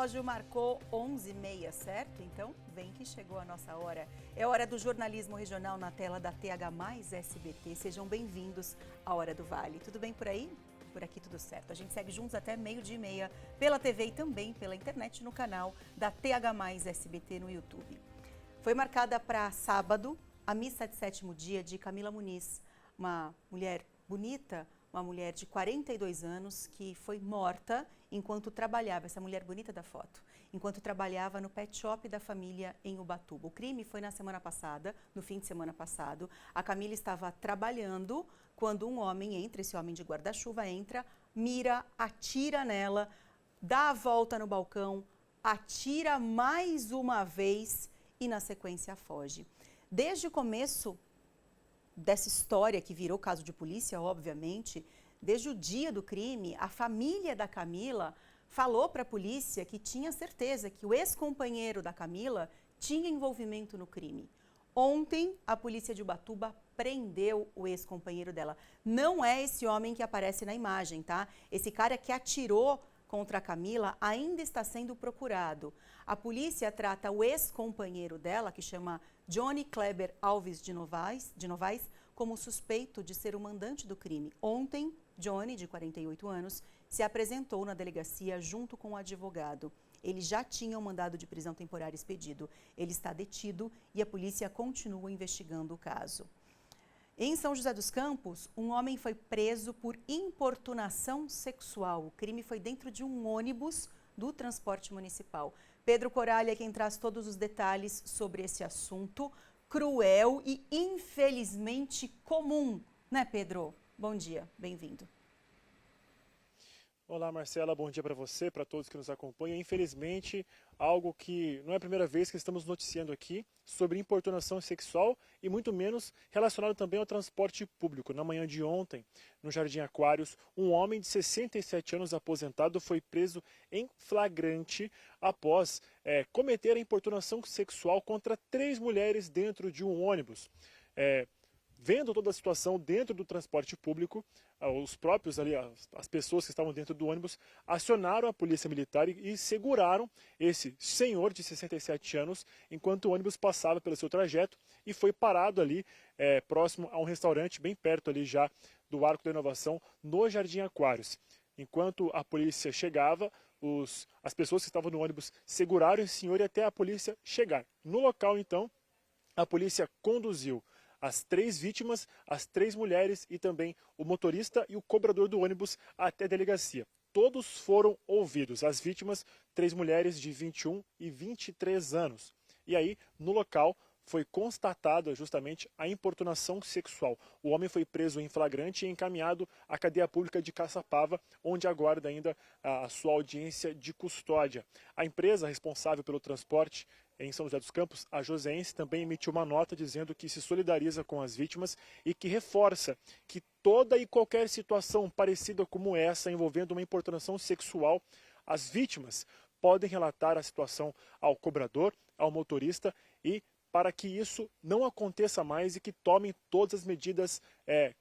relógio marcou 11h30, certo? Então, vem que chegou a nossa hora. É hora do jornalismo regional na tela da TH+ SBT. Sejam bem-vindos à Hora do Vale. Tudo bem por aí? Por aqui tudo certo. A gente segue juntos até 12h30 pela TV e também pela internet no canal da TH+ SBT no YouTube. Foi marcada para sábado a missa de sétimo dia de Camila Muniz, uma mulher bonita, uma mulher de 42 anos que foi morta enquanto trabalhava, essa mulher bonita da foto, enquanto trabalhava no pet shop da família em Ubatuba. O crime foi na semana passada, no fim de semana passado. A Camila estava trabalhando quando um homem entra, esse homem de guarda-chuva entra, mira, atira nela, dá a volta no balcão, atira mais uma vez e na sequência foge. Desde o começo dessa história que virou caso de polícia, obviamente, desde o dia do crime, a família da Camila falou para a polícia que tinha certeza que o ex-companheiro da Camila tinha envolvimento no crime. Ontem, a polícia de Ubatuba prendeu o ex-companheiro dela. Não é esse homem que aparece na imagem, tá? Esse cara que atirou contra a Camila ainda está sendo procurado. A polícia trata o ex-companheiro dela, que chama Johnny Kleber Alves de Novaes, como suspeito de ser o mandante do crime. Ontem, Johnny, de 48 anos, se apresentou na delegacia junto com o advogado. Ele já tinha um mandado de prisão temporária expedido. Ele está detido e a polícia continua investigando o caso. Em São José dos Campos, um homem foi preso por importunação sexual. O crime foi dentro de um ônibus do transporte municipal. Pedro Coralha é quem traz todos os detalhes sobre esse assunto cruel e infelizmente comum, né, Pedro? Bom dia, bem-vindo. Olá, Marcela, bom dia para você, para todos que nos acompanham. Infelizmente, algo que não é a primeira vez que estamos noticiando aqui sobre importunação sexual e muito menos relacionado também ao transporte público. Na manhã de ontem, no Jardim Aquários, um homem de 67 anos aposentado foi preso em flagrante após cometer a importunação sexual contra 3 mulheres dentro de um ônibus. Vendo toda a situação dentro do transporte público, os próprios ali, as pessoas que estavam dentro do ônibus, acionaram a polícia militar e seguraram esse senhor de 67 anos enquanto o ônibus passava pelo seu trajeto e foi parado ali próximo a um restaurante bem perto ali já do Arco da Inovação, no Jardim Aquários. Enquanto a polícia chegava, as pessoas que estavam no ônibus seguraram esse senhor e até a polícia chegar. No local, então, a polícia conduziu as 3 vítimas, as 3 mulheres e também o motorista e o cobrador do ônibus até a delegacia. Todos foram ouvidos. As vítimas, 3 mulheres de 21 e 23 anos. E aí, no local, foi constatada justamente a importunação sexual. O homem foi preso em flagrante e encaminhado à cadeia pública de Caçapava, onde aguarda ainda a sua audiência de custódia. A empresa responsável pelo transporte em São José dos Campos, a Joseense, também emitiu uma nota dizendo que se solidariza com as vítimas e que reforça que toda e qualquer situação parecida como essa envolvendo uma importunação sexual, as vítimas podem relatar a situação ao cobrador, ao motorista e para que isso não aconteça mais e que tomem todas as medidas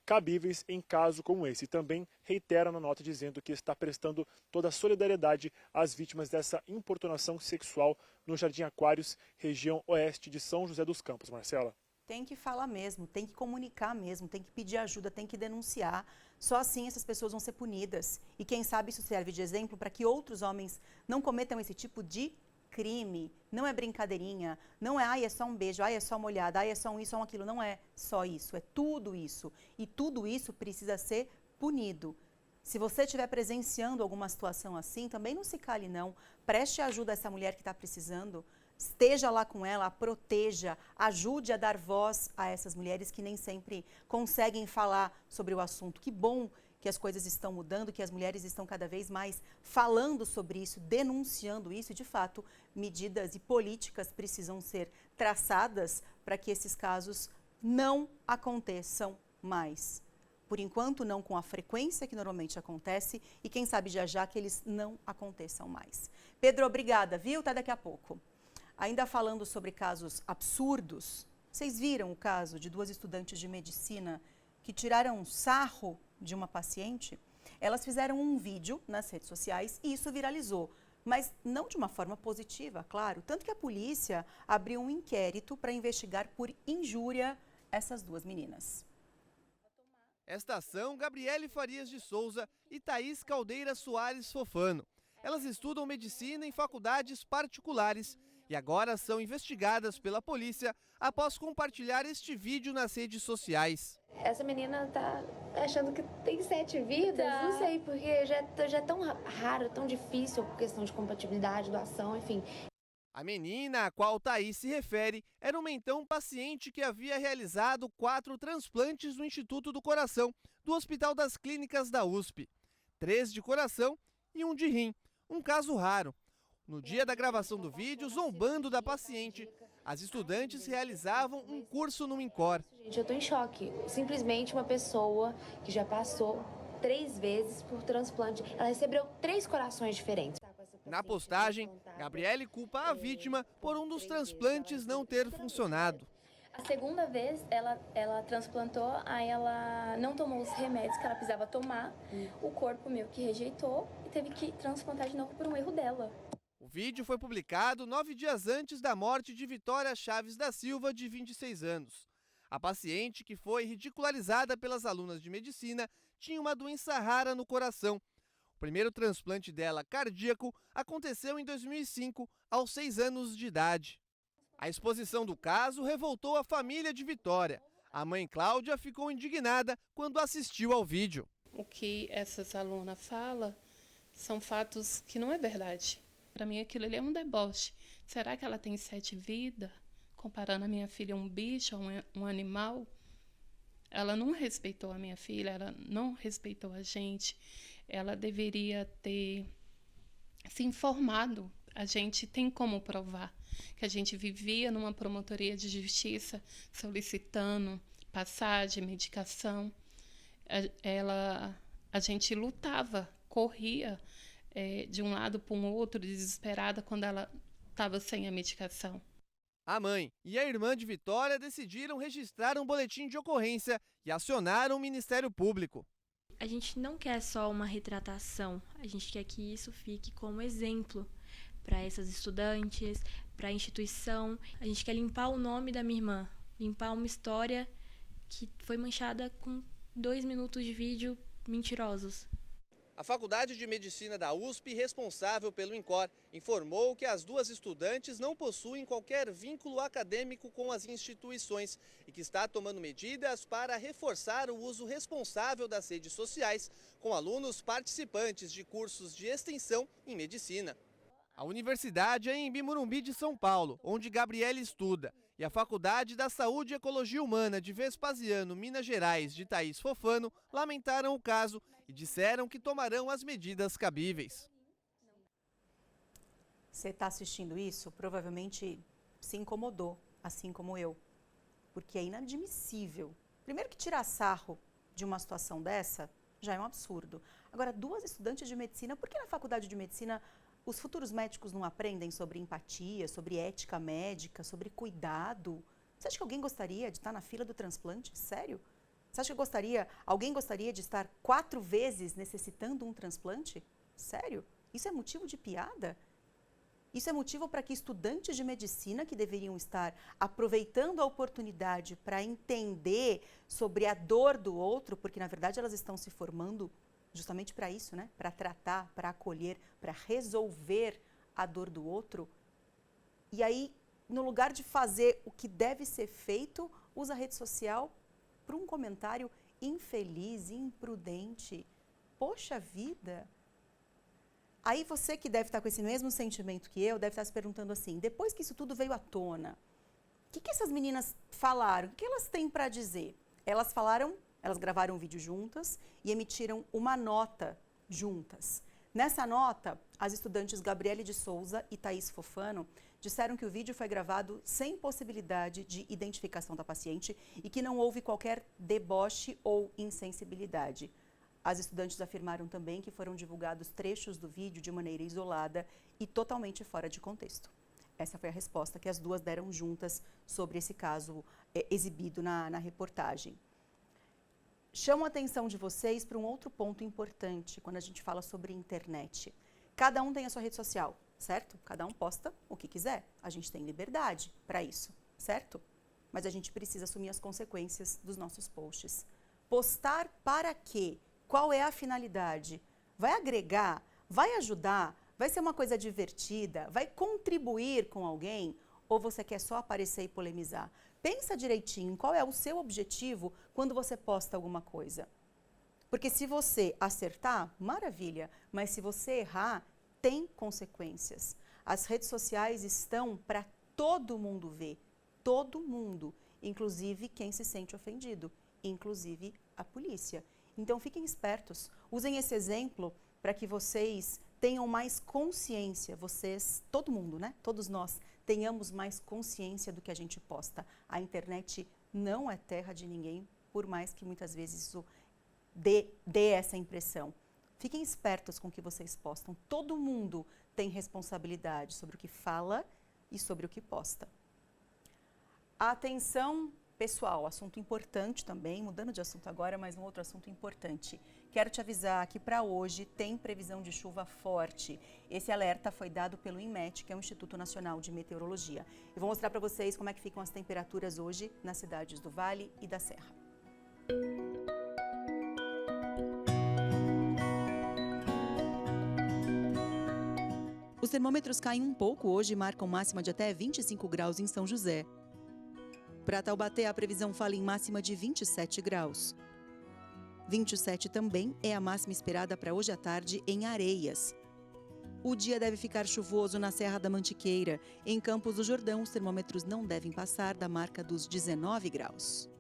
cabíveis em caso como esse. E também reitera na nota dizendo que está prestando toda a solidariedade às vítimas dessa importunação sexual no Jardim Aquários, região oeste de São José dos Campos. Marcela. Tem que falar mesmo, tem que comunicar mesmo, tem que pedir ajuda, tem que denunciar. Só assim essas pessoas vão ser punidas. E quem sabe isso serve de exemplo para que outros homens não cometam esse tipo de crime. Não é brincadeirinha, não é, ai, é só um beijo, ai, é só uma olhada, ai, é só um isso, só um aquilo. Não é só isso, é tudo isso. E tudo isso precisa ser punido. Se você estiver presenciando alguma situação assim, também não se cale não. Preste ajuda a essa mulher que está precisando. Esteja lá com ela, a proteja, ajude a dar voz a essas mulheres que nem sempre conseguem falar sobre o assunto. Que bom que as coisas estão mudando, que as mulheres estão cada vez mais falando sobre isso, denunciando isso. E, de fato, medidas e políticas precisam ser traçadas para que esses casos não aconteçam mais. Por enquanto, não com a frequência que normalmente acontece e quem sabe já já que eles não aconteçam mais. Pedro, obrigada, viu? Até daqui a pouco. Ainda falando sobre casos absurdos, vocês viram o caso de 2 estudantes de medicina que tiraram sarro de uma paciente? Elas fizeram um vídeo nas redes sociais e isso viralizou. mas não de uma forma positiva, claro. Tanto que a polícia abriu um inquérito para investigar por injúria essas duas meninas. Esta ação, Gabriele Farias de Souza e Thaís Caldeira Soares Fofano. Elas estudam medicina em faculdades particulares e agora são investigadas pela polícia após compartilhar este vídeo nas redes sociais. Essa menina tá achando que tem 7 vidas, não sei, porque já é tão raro, tão difícil por questão de compatibilidade, doação, enfim. A menina a qual Thaís se refere era uma então paciente que havia realizado 4 transplantes no Instituto do Coração, do Hospital das Clínicas da USP. 3 de coração e 1 de rim, um caso raro. No dia da gravação do vídeo, zombando da paciente, as estudantes realizavam um curso no INCOR. Gente, eu tô em choque. Simplesmente uma pessoa que já passou 3 vezes por transplante, ela recebeu 3 corações diferentes. Na postagem, Gabriele culpa a vítima por um dos transplantes não ter funcionado. A segunda vez ela transplantou, aí ela não tomou os remédios que ela precisava tomar, o corpo meio que rejeitou e teve que transplantar de novo por um erro dela. O vídeo foi publicado 9 dias antes da morte de Vitória Chaves da Silva, de 26 anos. A paciente, que foi ridicularizada pelas alunas de medicina, tinha uma doença rara no coração. O primeiro transplante dela, cardíaco, aconteceu em 2005, aos 6 anos de idade. A exposição do caso revoltou a família de Vitória. A mãe Cláudia ficou indignada quando assistiu ao vídeo. O que essas alunas falam são fatos que não é verdade. Para mim aquilo ali é um deboche. Será que ela tem 7 vidas? Comparando a minha filha a um bicho, a um animal? Ela não respeitou a minha filha, ela não respeitou a gente. Ela deveria ter se informado. A gente tem como provar que a gente vivia numa promotoria de justiça solicitando passagem, medicação. A gente lutava, corria de um lado para o outro, desesperada quando ela estava sem a medicação. A mãe e a irmã de Vitória decidiram registrar um boletim de ocorrência e acionaram o Ministério Público. A gente não quer só uma retratação, a gente quer que isso fique como exemplo para essas estudantes, para a instituição. A gente quer limpar o nome da minha irmã, limpar uma história que foi manchada com 2 minutos de vídeo mentirosos. A Faculdade de Medicina da USP, responsável pelo INCOR, informou que as duas estudantes não possuem qualquer vínculo acadêmico com as instituições e que está tomando medidas para reforçar o uso responsável das redes sociais com alunos participantes de cursos de extensão em medicina. A universidade é em Bimurumbi de São Paulo, onde Gabriele estuda, e a Faculdade da Saúde e Ecologia Humana de Vespasiano, Minas Gerais, de Thaís Fofano, lamentaram o caso e disseram que tomarão as medidas cabíveis. Você está assistindo isso, provavelmente se incomodou, assim como eu, porque é inadmissível. Primeiro que tirar sarro de uma situação dessa já é um absurdo. Agora, 2 estudantes de medicina, por que na faculdade de medicina os futuros médicos não aprendem sobre empatia, sobre ética médica, sobre cuidado? Você acha que alguém gostaria de estar na fila do transplante? Sério? Você acha que alguém gostaria de estar 4 vezes necessitando um transplante? Sério? Isso é motivo de piada? Isso é motivo para que estudantes de medicina que deveriam estar aproveitando a oportunidade para entender sobre a dor do outro, porque na verdade elas estão se formando justamente para isso, né? Para tratar, para acolher, para resolver a dor do outro. E aí, no lugar de fazer o que deve ser feito, usa a rede social para um comentário infeliz, imprudente. Poxa vida! Aí você que deve estar com esse mesmo sentimento que eu, deve estar se perguntando assim, depois que isso tudo veio à tona, o que essas meninas falaram? O que elas têm para dizer? Elas gravaram um vídeo juntas e emitiram uma nota juntas. Nessa nota, as estudantes Gabriele de Souza e Thaís Fofano disseram que o vídeo foi gravado sem possibilidade de identificação da paciente e que não houve qualquer deboche ou insensibilidade. As estudantes afirmaram também que foram divulgados trechos do vídeo de maneira isolada e totalmente fora de contexto. Essa foi a resposta que as duas deram juntas sobre esse caso exibido na reportagem. Chamo a atenção de vocês para um outro ponto importante quando a gente fala sobre internet. Cada um tem a sua rede social, certo? Cada um posta o que quiser. A gente tem liberdade para isso, certo? Mas a gente precisa assumir as consequências dos nossos posts. Postar para quê? Qual é a finalidade? Vai agregar? Vai ajudar? Vai ser uma coisa divertida? Vai contribuir com alguém? Ou você quer só aparecer e polemizar? Pensa direitinho qual é o seu objetivo quando você posta alguma coisa. Porque se você acertar, maravilha, mas se você errar, tem consequências. As redes sociais estão para todo mundo ver, todo mundo, inclusive quem se sente ofendido, inclusive a polícia. Então fiquem espertos, usem esse exemplo para que vocês tenham mais consciência, vocês, todo mundo, né? Todos nós tenhamos mais consciência do que a gente posta. A internet não é terra de ninguém, por mais que muitas vezes isso dê essa impressão. Fiquem espertos com o que vocês postam. Todo mundo tem responsabilidade sobre o que fala e sobre o que posta. Atenção pessoal, assunto importante também, mudando de assunto agora, mas um outro assunto importante. Quero te avisar que para hoje tem previsão de chuva forte. Esse alerta foi dado pelo INMET, que é o Instituto Nacional de Meteorologia. Eu vou mostrar para vocês como é que ficam as temperaturas hoje nas cidades do Vale e da Serra. Os termômetros caem um pouco hoje e marcam máxima de até 25 graus em São José. Para Taubaté, a previsão fala em máxima de 27 graus. 27 também é a máxima esperada para hoje à tarde em Areias. O dia deve ficar chuvoso na Serra da Mantiqueira. Em Campos do Jordão, os termômetros não devem passar da marca dos 19 graus.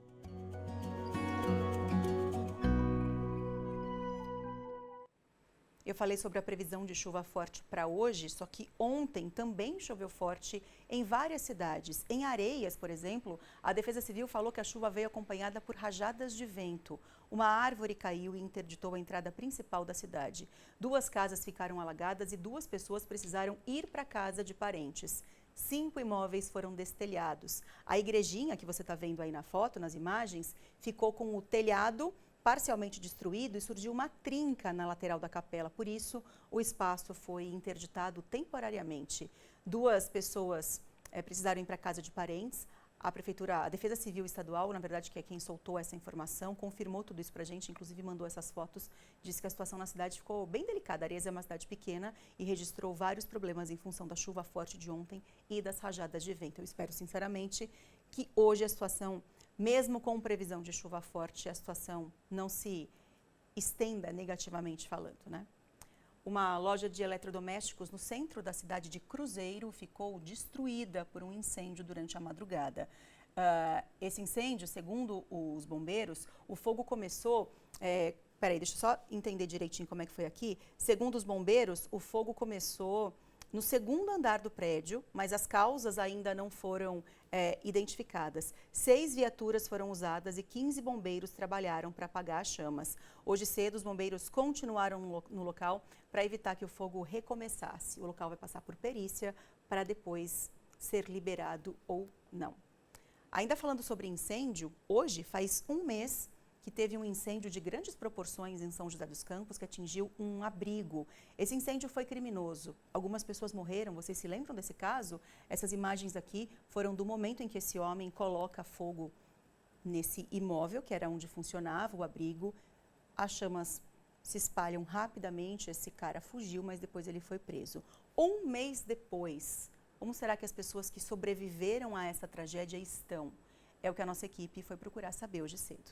Eu falei sobre a previsão de chuva forte para hoje, só que ontem também choveu forte em várias cidades. Em Areias, por exemplo, a Defesa Civil falou que a chuva veio acompanhada por rajadas de vento. Uma árvore caiu e interditou a entrada principal da cidade. 2 casas ficaram alagadas e 2 pessoas precisaram ir para a casa de parentes. 5 imóveis foram destelhados. A igrejinha que você está vendo aí na foto, nas imagens, ficou com o telhado parcialmente destruído e surgiu uma trinca na lateral da capela. Por isso, o espaço foi interditado temporariamente. 2 pessoas precisaram ir para a casa de parentes. A Defesa Civil Estadual, na verdade, que é quem soltou essa informação, confirmou tudo isso para a gente, inclusive mandou essas fotos, disse que a situação na cidade ficou bem delicada. Areias é uma cidade pequena e registrou vários problemas em função da chuva forte de ontem e das rajadas de vento. Eu espero, sinceramente, que hoje a situação, mesmo com previsão de chuva forte, a situação não se estenda negativamente falando, né? Uma loja de eletrodomésticos no centro da cidade de Cruzeiro ficou destruída por um incêndio durante a madrugada. Esse incêndio, segundo os bombeiros, o fogo começou... Peraí, deixa eu só entender direitinho como é que foi aqui. Segundo os bombeiros, o fogo começou no 2º andar do prédio, mas as causas ainda não foram identificadas. 6 viaturas foram usadas e 15 bombeiros trabalharam para apagar as chamas. Hoje cedo, os bombeiros continuaram no local para evitar que o fogo recomeçasse. O local vai passar por perícia para depois ser liberado ou não. Ainda falando sobre incêndio, hoje faz um mês que teve um incêndio de grandes proporções em São José dos Campos, que atingiu um abrigo. Esse incêndio foi criminoso. Algumas pessoas morreram, vocês se lembram desse caso? Essas imagens aqui foram do momento em que esse homem coloca fogo nesse imóvel, que era onde funcionava o abrigo. As chamas se espalham rapidamente, esse cara fugiu, mas depois ele foi preso. Um mês depois, como será que as pessoas que sobreviveram a essa tragédia estão? É o que a nossa equipe foi procurar saber hoje cedo.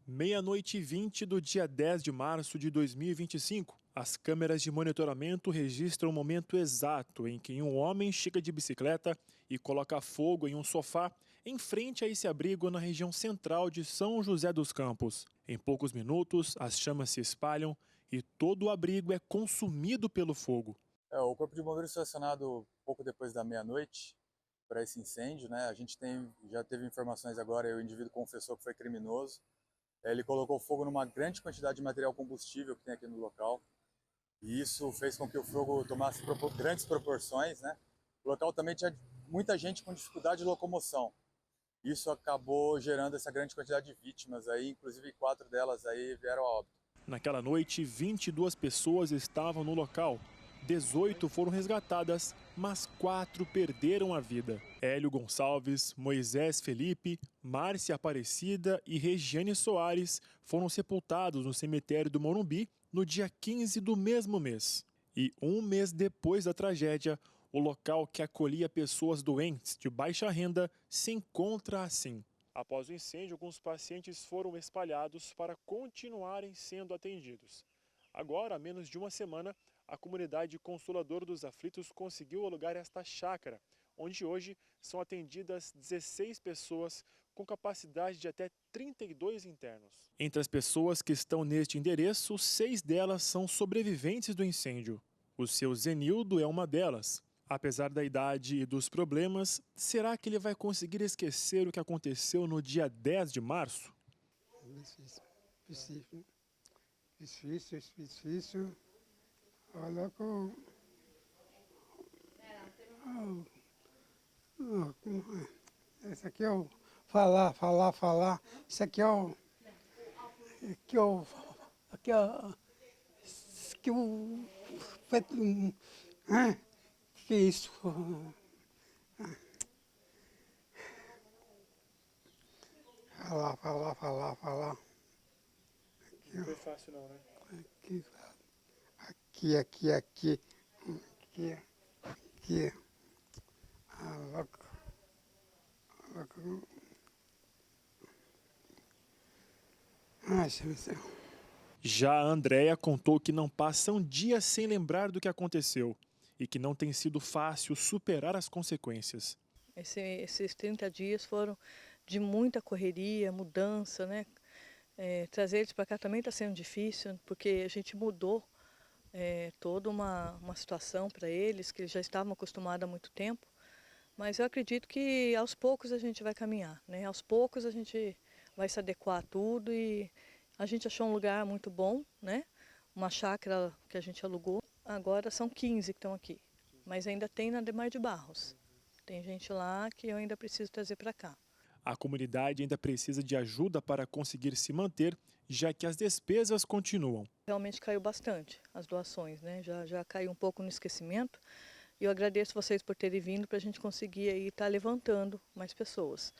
00:20 do dia 10 de março de 2025. As câmeras de monitoramento registram o momento exato em que um homem chega de bicicleta e coloca fogo em um sofá em frente a esse abrigo na região central de São José dos Campos. Em poucos minutos, as chamas se espalham e todo o abrigo é consumido pelo fogo. O Corpo de Bombeiros foi acionado pouco depois da meia-noite para esse incêndio, né? A gente já teve informações agora, o indivíduo confessou que foi criminoso. Ele colocou fogo numa grande quantidade de material combustível que tem aqui no local. E isso fez com que o fogo tomasse grandes proporções, né? O local também tinha muita gente com dificuldade de locomoção. Isso acabou gerando essa grande quantidade de vítimas aí, inclusive 4 delas aí vieram a óbito. Naquela noite, 22 pessoas estavam no local. 18 foram resgatadas, mas 4 perderam a vida. Hélio Gonçalves, Moisés Felipe, Márcia Aparecida e Regiane Soares foram sepultados no cemitério do Morumbi no dia 15 do mesmo mês. E um mês depois da tragédia, o local que acolhia pessoas doentes de baixa renda se encontra assim. Após o incêndio, alguns pacientes foram espalhados para continuarem sendo atendidos. Agora, há menos de uma semana, a comunidade Consolador dos Aflitos conseguiu alugar esta chácara, onde hoje são atendidas 16 pessoas com capacidade de até 32 internos. Entre as pessoas que estão neste endereço, 6 delas são sobreviventes do incêndio. O seu Zenildo é uma delas. Apesar da idade e dos problemas, será que ele vai conseguir esquecer o que aconteceu no dia 10 de março? Difícil. Olha com... Esse aqui é o falar. Isso aqui é o... Que isso? Falar. Não foi fácil não, né? Aqui. Ai, meu Deus. Já a Andréia contou que não passa um dia sem lembrar do que aconteceu e que não tem sido fácil superar as consequências. Esses 30 dias foram de muita correria, mudança, né? Trazer eles para cá também está sendo difícil, porque a gente mudou toda uma situação para eles, que eles já estavam acostumados há muito tempo. Mas eu acredito que aos poucos a gente vai caminhar, né? Aos poucos a gente vai se adequar a tudo e a gente achou um lugar muito bom, né? Uma chácara que a gente alugou. Agora são 15 que estão aqui, mas ainda tem na Ademar de Barros. Tem gente lá que eu ainda preciso trazer para cá. A comunidade ainda precisa de ajuda para conseguir se manter, já que as despesas continuam. Realmente caiu bastante as doações, né? Já caiu um pouco no esquecimento. E eu agradeço vocês por terem vindo para a gente conseguir aí estar levantando mais pessoas.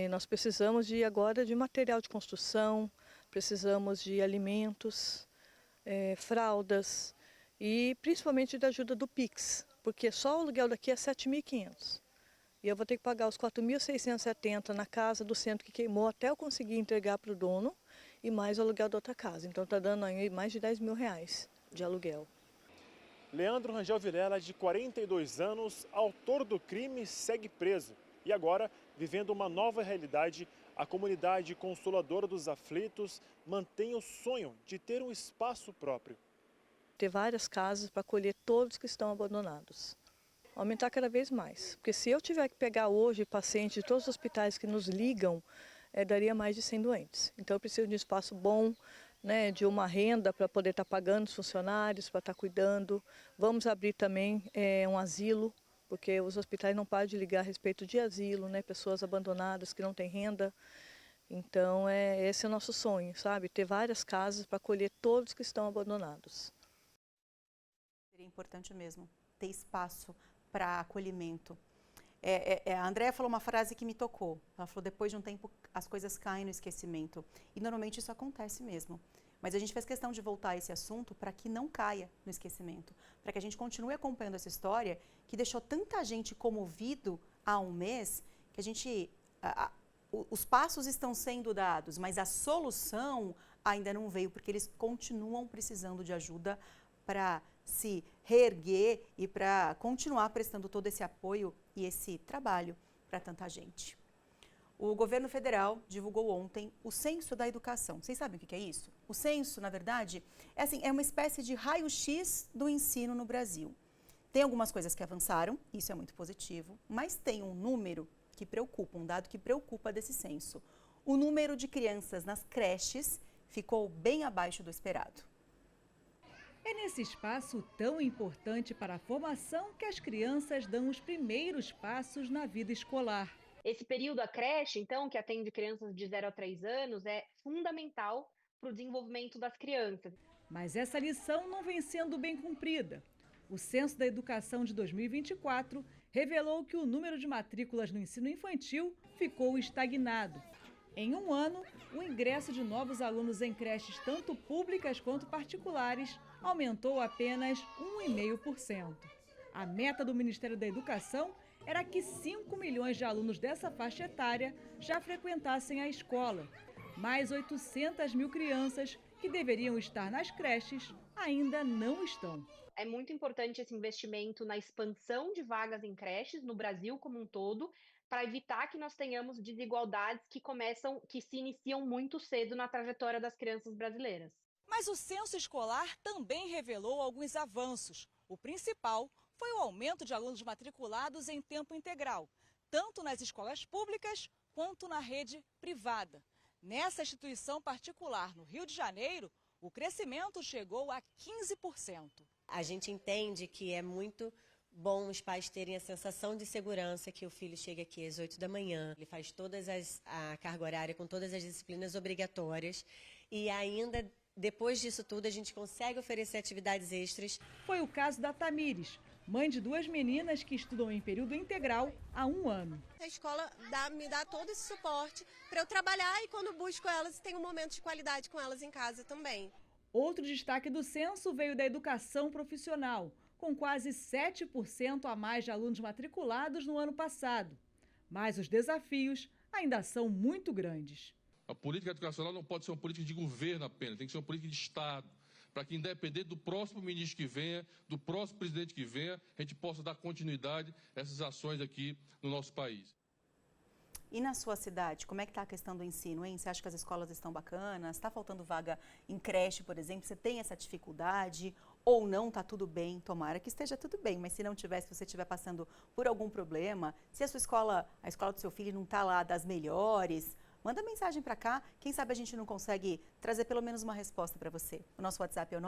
Nós precisamos agora de material de construção, precisamos de alimentos, fraldas e principalmente da ajuda do Pix, porque só o aluguel daqui é 7.500. E eu vou ter que pagar os 4.670 na casa do centro que queimou até eu conseguir entregar para o dono e mais o aluguel da outra casa. Então está dando aí mais de R$10 mil de aluguel. Leandro Rangel Vilela, de 42 anos, autor do crime, segue preso. E agora, vivendo uma nova realidade, a comunidade Consoladora dos Aflitos mantém o sonho de ter um espaço próprio. Ter várias casas para acolher todos que estão abandonados. Aumentar cada vez mais. Porque se eu tiver que pegar hoje pacientes de todos os hospitais que nos ligam, daria mais de 100 doentes. Então eu preciso de um espaço bom, né, de uma renda para poder estar pagando os funcionários, para estar cuidando. Vamos abrir também um asilo, porque os hospitais não param de ligar a respeito de asilo, né, pessoas abandonadas que não têm renda. Então esse é o nosso sonho, sabe? Ter várias casas para acolher todos que estão abandonados. Seria importante mesmo ter espaço para acolhimento. A Andréia falou uma frase que me tocou. Ela falou, depois de um tempo as coisas caem no esquecimento. E normalmente isso acontece mesmo. Mas a gente fez questão de voltar a esse assunto para que não caia no esquecimento. Para que a gente continue acompanhando essa história que deixou tanta gente comovido há um mês, que a gente... os passos estão sendo dados, mas a solução ainda não veio, porque eles continuam precisando de ajuda para se reerguer e para continuar prestando todo esse apoio e esse trabalho para tanta gente. O governo federal divulgou ontem o Censo da Educação. Vocês sabem o que é isso? O censo, na verdade, é uma espécie de raio-x do ensino no Brasil. Tem algumas coisas que avançaram, isso é muito positivo, mas tem um número que preocupa, um dado que preocupa desse censo. O número de crianças nas creches ficou bem abaixo do esperado. É nesse espaço tão importante para a formação que as crianças dão os primeiros passos na vida escolar. Esse período, a creche, então, que atende crianças de 0 a 3 anos, é fundamental para o desenvolvimento das crianças. Mas essa lição não vem sendo bem cumprida. O Censo da Educação de 2024 revelou que o número de matrículas no ensino infantil ficou estagnado. Em um ano, o ingresso de novos alunos em creches tanto públicas quanto particulares aumentou apenas 1,5%. A meta do Ministério da Educação era que 5 milhões de alunos dessa faixa etária já frequentassem a escola. Mais 800 mil crianças que deveriam estar nas creches ainda não estão. É muito importante esse investimento na expansão de vagas em creches no Brasil como um todo, para evitar que nós tenhamos desigualdades que se iniciam muito cedo na trajetória das crianças brasileiras. Mas o censo escolar também revelou alguns avanços. O principal foi o aumento de alunos matriculados em tempo integral, tanto nas escolas públicas quanto na rede privada. Nessa instituição particular, no Rio de Janeiro, o crescimento chegou a 15%. A gente entende que é muito bom os pais terem a sensação de segurança que o filho chega aqui às 8 da manhã, ele faz a carga horária com todas as disciplinas obrigatórias e ainda depois disso tudo a gente consegue oferecer atividades extras. Foi o caso da Tamires, mãe de 2 meninas que estudam em período integral há 1 ano. A escola me dá todo esse suporte para eu trabalhar e quando busco elas, tenho um momento de qualidade com elas em casa também. Outro destaque do censo veio da educação profissional, com quase 7% a mais de alunos matriculados no ano passado. Mas os desafios ainda são muito grandes. A política educacional não pode ser uma política de governo apenas, tem que ser uma política de Estado, para que, independente do próximo ministro que venha, do próximo presidente que venha, a gente possa dar continuidade a essas ações aqui no nosso país. E na sua cidade, como é que está a questão do ensino, hein? Você acha que as escolas estão bacanas? Está faltando vaga em creche, por exemplo? Você tem essa dificuldade ou não? Está tudo bem? Tomara que esteja tudo bem, mas se não tiver, se você estiver passando por algum problema, se a escola do seu filho não está lá das melhores, manda mensagem para cá, quem sabe a gente não consegue trazer pelo menos uma resposta para você. O nosso WhatsApp é o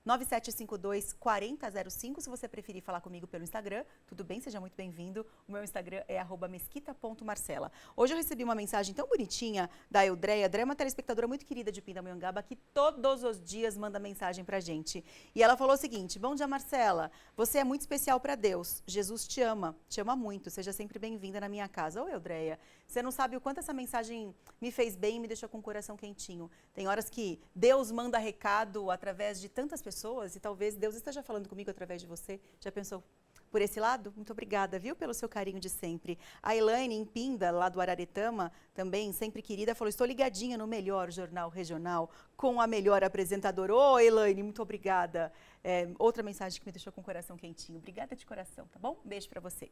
997524005, se você preferir falar comigo pelo Instagram, tudo bem, seja muito bem-vindo. O meu Instagram é @mesquita.marcela. Hoje eu recebi uma mensagem tão bonitinha da Eudreia. A Eudreia é uma telespectadora muito querida de Pindamonhangaba, que todos os dias manda mensagem pra gente. E ela falou o seguinte: bom dia, Marcela, você é muito especial para Deus, Jesus te ama muito, seja sempre bem-vinda na minha casa. Ô, Eudreia, você não sabe o quanto essa mensagem me fez bem e me deixou com o coração quentinho. Tem horas que Deus manda recado através de tantas pessoas e talvez Deus esteja falando comigo através de você. Já pensou por esse lado? Muito obrigada, viu, pelo seu carinho de sempre. A Elaine, em Pinda, lá do Araretama, também sempre querida, falou: estou ligadinha no melhor jornal regional com a melhor apresentadora. Ô, Elaine, muito obrigada. Outra mensagem que me deixou com o coração quentinho. Obrigada de coração, tá bom? Um beijo para você.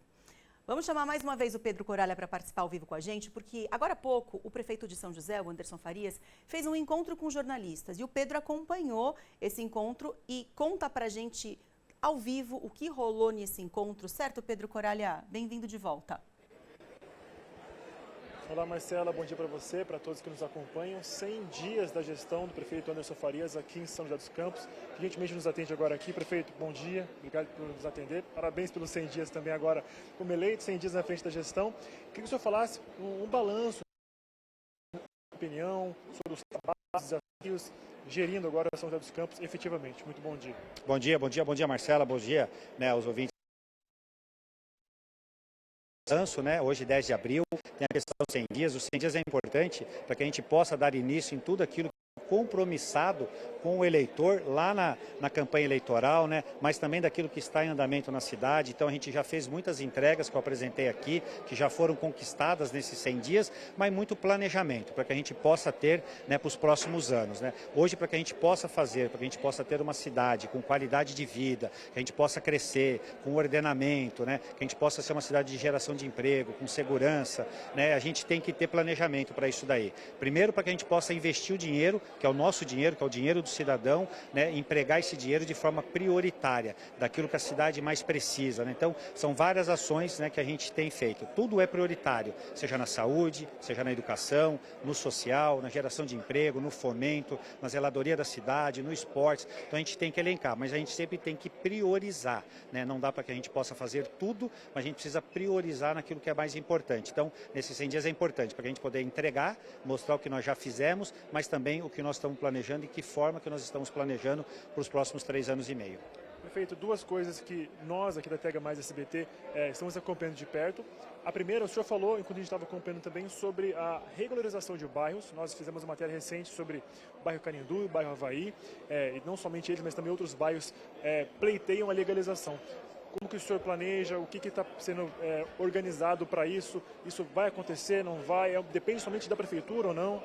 Vamos chamar mais uma vez o Pedro Coralha para participar ao vivo com a gente, porque agora há pouco o prefeito de São José, o Anderson Farias, fez um encontro com jornalistas e o Pedro acompanhou esse encontro e conta para a gente ao vivo o que rolou nesse encontro, certo, Pedro Coralha? Bem-vindo de volta. Olá, Marcela, bom dia para você, para todos que nos acompanham. 100 dias da gestão do prefeito Anderson Farias aqui em São José dos Campos, que gentilmente nos atende agora aqui. Prefeito, bom dia, obrigado por nos atender. Parabéns pelos 100 dias também agora como eleito, 100 dias na frente da gestão. Queria que o senhor falasse um balanço, uma opinião sobre os trabalhos, os desafios, gerindo agora São José dos Campos efetivamente. Muito bom dia. Bom dia, Marcela, bom dia, aos ouvintes. Hoje, 10 de abril, tem a questão dos 100 dias. Os 100 dias é importante para que a gente possa dar início em tudo aquilo compromissado com o eleitor lá na campanha eleitoral, mas também daquilo que está em andamento na cidade. Então a gente já fez muitas entregas que eu apresentei aqui, que já foram conquistadas nesses 100 dias, mas muito planejamento para que a gente possa ter para os próximos anos. Hoje, para que a gente possa fazer, para que a gente possa ter uma cidade com qualidade de vida, que a gente possa crescer com ordenamento, que a gente possa ser uma cidade de geração de emprego, com segurança, a gente tem que ter planejamento para isso daí. Primeiro, para que a gente possa investir o dinheiro, que é o nosso dinheiro, que é o dinheiro do cidadão, empregar esse dinheiro de forma prioritária, daquilo que a cidade mais precisa. Então, são várias ações que a gente tem feito. Tudo é prioritário, seja na saúde, seja na educação, no social, na geração de emprego, no fomento, na zeladoria da cidade, no esporte. Então, a gente tem que elencar, mas a gente sempre tem que priorizar. Não dá para que a gente possa fazer tudo, mas a gente precisa priorizar naquilo que é mais importante. Então, nesses 100 dias é importante para que a gente poder entregar, mostrar o que nós já fizemos, mas também o que nós estamos planejando e que forma que nós estamos planejando para os próximos 3 anos e meio. Prefeito, duas coisas que nós aqui da Tega Mais SBT estamos acompanhando de perto. A primeira, o senhor falou, enquanto a gente estava acompanhando também, sobre a regularização de bairros. Nós fizemos uma matéria recente sobre o bairro Canindú, o bairro Havaí, e não somente eles, mas também outros bairros pleiteiam a legalização. Como que o senhor planeja, o que está sendo organizado para isso? Isso vai acontecer, não vai? Depende somente da prefeitura ou não?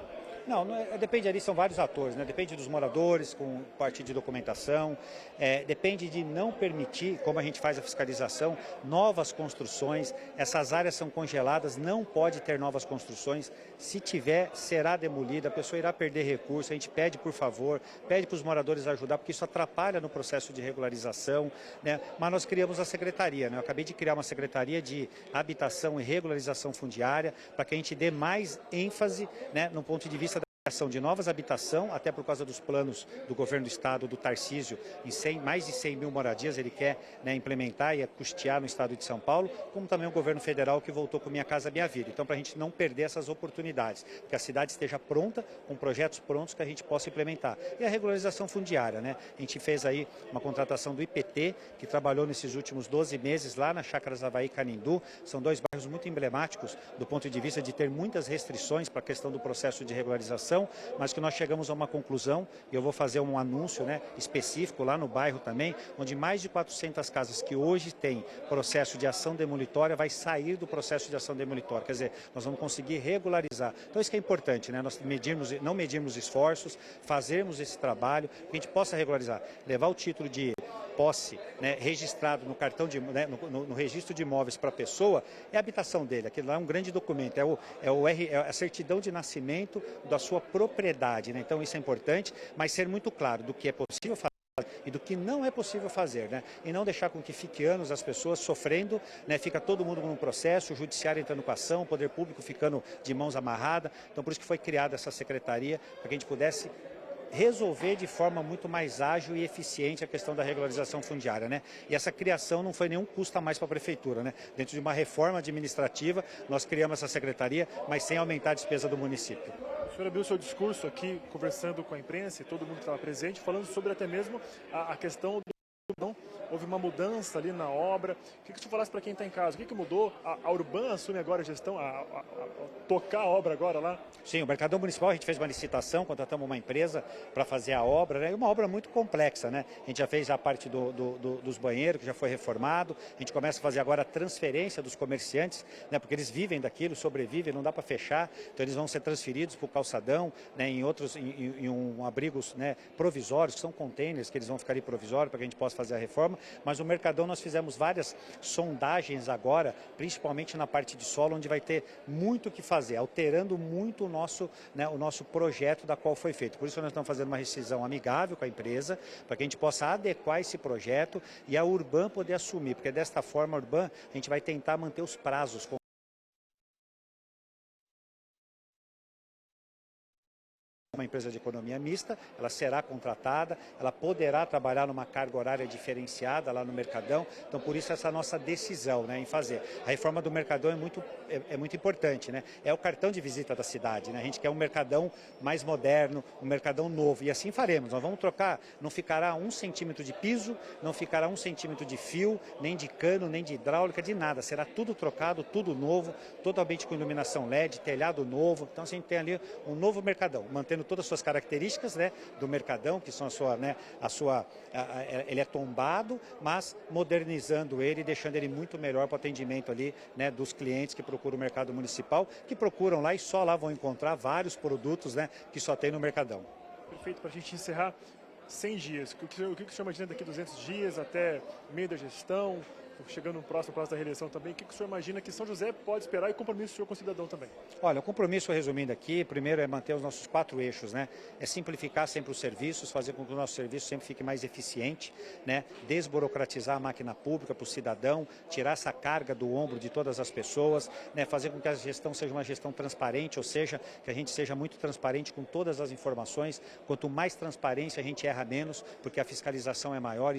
Não, depende ali, são vários atores, né? Depende dos moradores, com parte de documentação, depende de não permitir, como a gente faz a fiscalização, novas construções. Essas áreas são congeladas, não pode ter novas construções. Se tiver, será demolida, a pessoa irá perder recurso. A gente pede, por favor, pede para os moradores ajudar, porque isso atrapalha no processo de regularização, né? Mas nós criamos a secretaria, né? Eu acabei de criar uma secretaria de habitação e regularização fundiária, para que a gente dê mais ênfase, né, no ponto de vista da criação de novas habitação, até por causa dos planos do governo do estado, do Tarcísio, em mais de 100 mil moradias ele quer, né, implementar e custear no estado de São Paulo, como também o governo federal que voltou com Minha Casa Minha Vida. Então, para a gente não perder essas oportunidades, que a cidade esteja pronta, com projetos prontos que a gente possa implementar. E a regularização fundiária, né? A gente fez aí uma contratação do IPT, que trabalhou nesses últimos 12 meses lá na Chácaras Havaí e Canindú. São dois bairros muito emblemáticos do ponto de vista de ter muitas restrições para a questão do processo de regularização, mas que nós chegamos a uma conclusão, e eu vou fazer um anúncio, né, específico lá no bairro também, onde mais de 400 casas que hoje têm processo de ação demolitória vai sair do processo de ação demolitória, quer dizer, nós vamos conseguir regularizar. Então isso que é importante, né, nós não medirmos esforços, fazermos esse trabalho, que a gente possa regularizar, levar o título de posse, né, registrado no cartão né, no registro de imóveis para a pessoa, é a habitação dele. Aquilo lá é um grande documento, é a certidão de nascimento da sua propriedade, né? Então isso é importante, mas ser muito claro do que é possível fazer e do que não é possível fazer, né? E não deixar com que fique anos as pessoas sofrendo, né? Fica todo mundo num processo, o judiciário entrando com ação, o poder público ficando de mãos amarradas. Então por isso que foi criada essa secretaria, para que a gente pudesse resolver de forma muito mais ágil e eficiente a questão da regularização fundiária, né? E essa criação não foi nenhum custo a mais para a prefeitura, né? Dentro de uma reforma administrativa, nós criamos essa secretaria, mas sem aumentar a despesa do município. O senhor abriu o seu discurso aqui, conversando com a imprensa e todo mundo que estava presente, falando sobre até mesmo a questão do... Houve uma mudança ali na obra. O que você falasse para quem está em casa? O que mudou? A Urban assume agora a gestão, a tocar a obra agora lá? Sim, o Mercadão Municipal, a gente fez uma licitação, contratamos uma empresa para fazer a obra, né? Uma obra muito complexa, né? A gente já fez a parte dos banheiros, que já foi reformado. A gente começa a fazer agora a transferência dos comerciantes, né? Porque eles vivem daquilo, sobrevivem, não dá para fechar. Então eles vão ser transferidos para o calçadão, né? Em abrigos, né, provisórios, que são containers, que eles vão ficar ali provisórios para que a gente possa fazer a reforma. Mas o Mercadão nós fizemos várias sondagens agora, principalmente na parte de solo, onde vai ter muito o que fazer, alterando muito o nosso projeto da qual foi feito. Por isso nós estamos fazendo uma rescisão amigável com a empresa, para que a gente possa adequar esse projeto e a Urban poder assumir, porque desta forma a Urban a gente vai tentar manter os prazos. Uma empresa de economia mista, ela será contratada, ela poderá trabalhar numa carga horária diferenciada lá no Mercadão, então por isso essa nossa decisão, né, em fazer. A reforma do Mercadão é muito importante, né? É o cartão de visita da cidade, né? A gente quer um Mercadão mais moderno, um Mercadão novo, e assim faremos. Nós vamos trocar, não ficará 1 centímetro de piso, não ficará 1 centímetro de fio, nem de cano, nem de hidráulica, de nada, será tudo trocado, tudo novo, totalmente com iluminação LED, telhado novo, então a gente tem ali um novo Mercadão, mantendo todas as suas características, né, do Mercadão, que são ele é tombado, mas modernizando ele, deixando ele muito melhor para o atendimento ali, né, dos clientes que procuram o mercado municipal, que procuram lá e só lá vão encontrar vários produtos, né, que só tem no Mercadão. Perfeito, para a gente encerrar, 100 dias, o que o senhor imagina daqui 200 dias até meio da gestão, chegando no próximo prazo da reeleição também, o que o senhor imagina que São José pode esperar e compromisso do senhor com o cidadão também? Olha, o compromisso, resumindo aqui, primeiro é manter os nossos 4 eixos, né? É simplificar sempre os serviços, fazer com que o nosso serviço sempre fique mais eficiente, né? Desburocratizar a máquina pública para o cidadão, tirar essa carga do ombro de todas as pessoas, né? Fazer com que a gestão seja uma gestão transparente, ou seja, que a gente seja muito transparente com todas as informações. Quanto mais transparência, a gente erra menos, porque a fiscalização é maior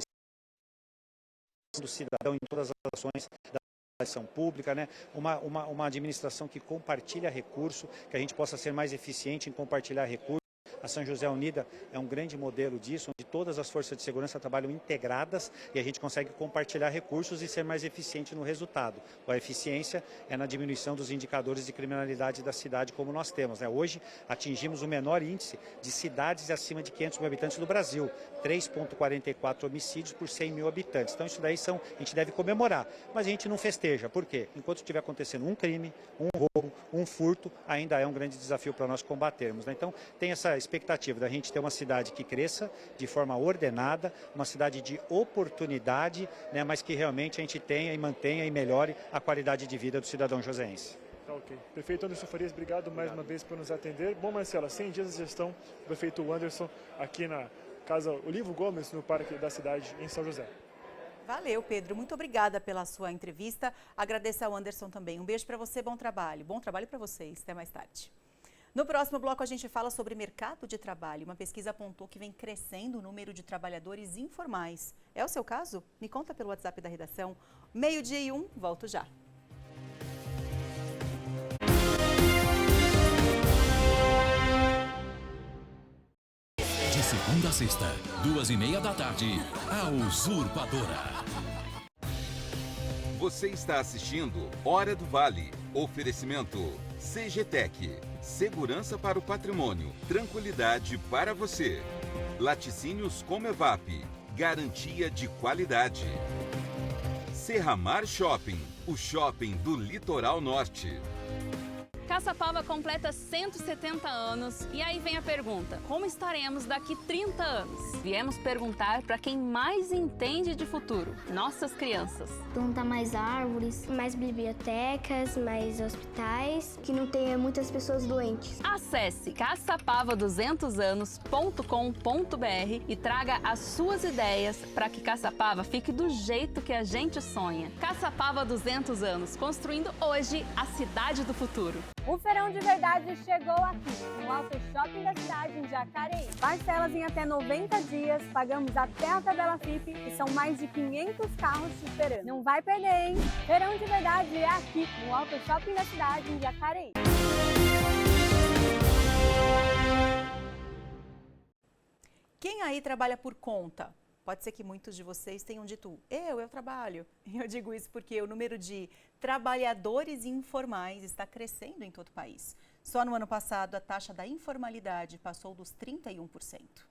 do cidadão em todas as ações da administração pública, né? Uma administração que compartilha recurso, que a gente possa ser mais eficiente em compartilhar recursos, A São José Unida é um grande modelo disso, onde todas as forças de segurança trabalham integradas e a gente consegue compartilhar recursos e ser mais eficiente no resultado. A eficiência é na diminuição dos indicadores de criminalidade da cidade, como nós temos, né? Hoje atingimos o menor índice de cidades acima de 500 mil habitantes do Brasil, 3,44 homicídios por 100 mil habitantes. Então isso daí a gente deve comemorar, mas a gente não festeja. Por quê? Enquanto estiver acontecendo um crime, um roubo, um furto, ainda é um grande desafio para nós combatermos, né? Então tem essa expectativa da gente ter uma cidade que cresça de forma ordenada, uma cidade de oportunidade, né? Mas que realmente a gente tenha e mantenha e melhore a qualidade de vida do cidadão joseense. Tá, ok. Prefeito Anderson Farias, obrigado mais uma vez por nos atender. Bom, Marcela, 100 dias de gestão do prefeito Anderson aqui na Casa Olivo Gomes, no Parque da Cidade, em São José. Valeu, Pedro. Muito obrigada pela sua entrevista. Agradeço ao Anderson também. Um beijo para você, bom trabalho. Bom trabalho para vocês. Até mais tarde. No próximo bloco, a gente fala sobre mercado de trabalho. Uma pesquisa apontou que vem crescendo o número de trabalhadores informais. É o seu caso? Me conta pelo WhatsApp da redação. 12:01, volto já. De segunda a sexta, 2:30 da tarde, a Usurpadora. Você está assistindo Hora do Vale. Oferecimento CGTEC. Segurança para o patrimônio. Tranquilidade para você. Laticínios Comevap. Garantia de qualidade. Serramar Shopping. O shopping do Litoral Norte. Caçapava completa 170 anos e aí vem a pergunta: como estaremos daqui 30 anos? Viemos perguntar para quem mais entende de futuro, nossas crianças. Plantar mais árvores, mais bibliotecas, mais hospitais, que não tenha muitas pessoas doentes. Acesse caçapava200anos.com.br e traga as suas ideias para que Caçapava fique do jeito que a gente sonha. Caçapava 200 anos, construindo hoje a cidade do futuro. O Feirão de Verdade chegou aqui, no Auto Shopping da cidade, em Jacareí. Parcelas em até 90 dias, pagamos até a tabela FIP e são mais de 500 carros te esperando. Não vai perder, hein? Feirão de Verdade é aqui, no Auto Shopping da cidade, em Jacareí. Quem aí trabalha por conta? Pode ser que muitos de vocês tenham dito, eu trabalho. E eu digo isso porque o número de trabalhadores informais está crescendo em todo o país. Só no ano passado, a taxa da informalidade passou dos 31%.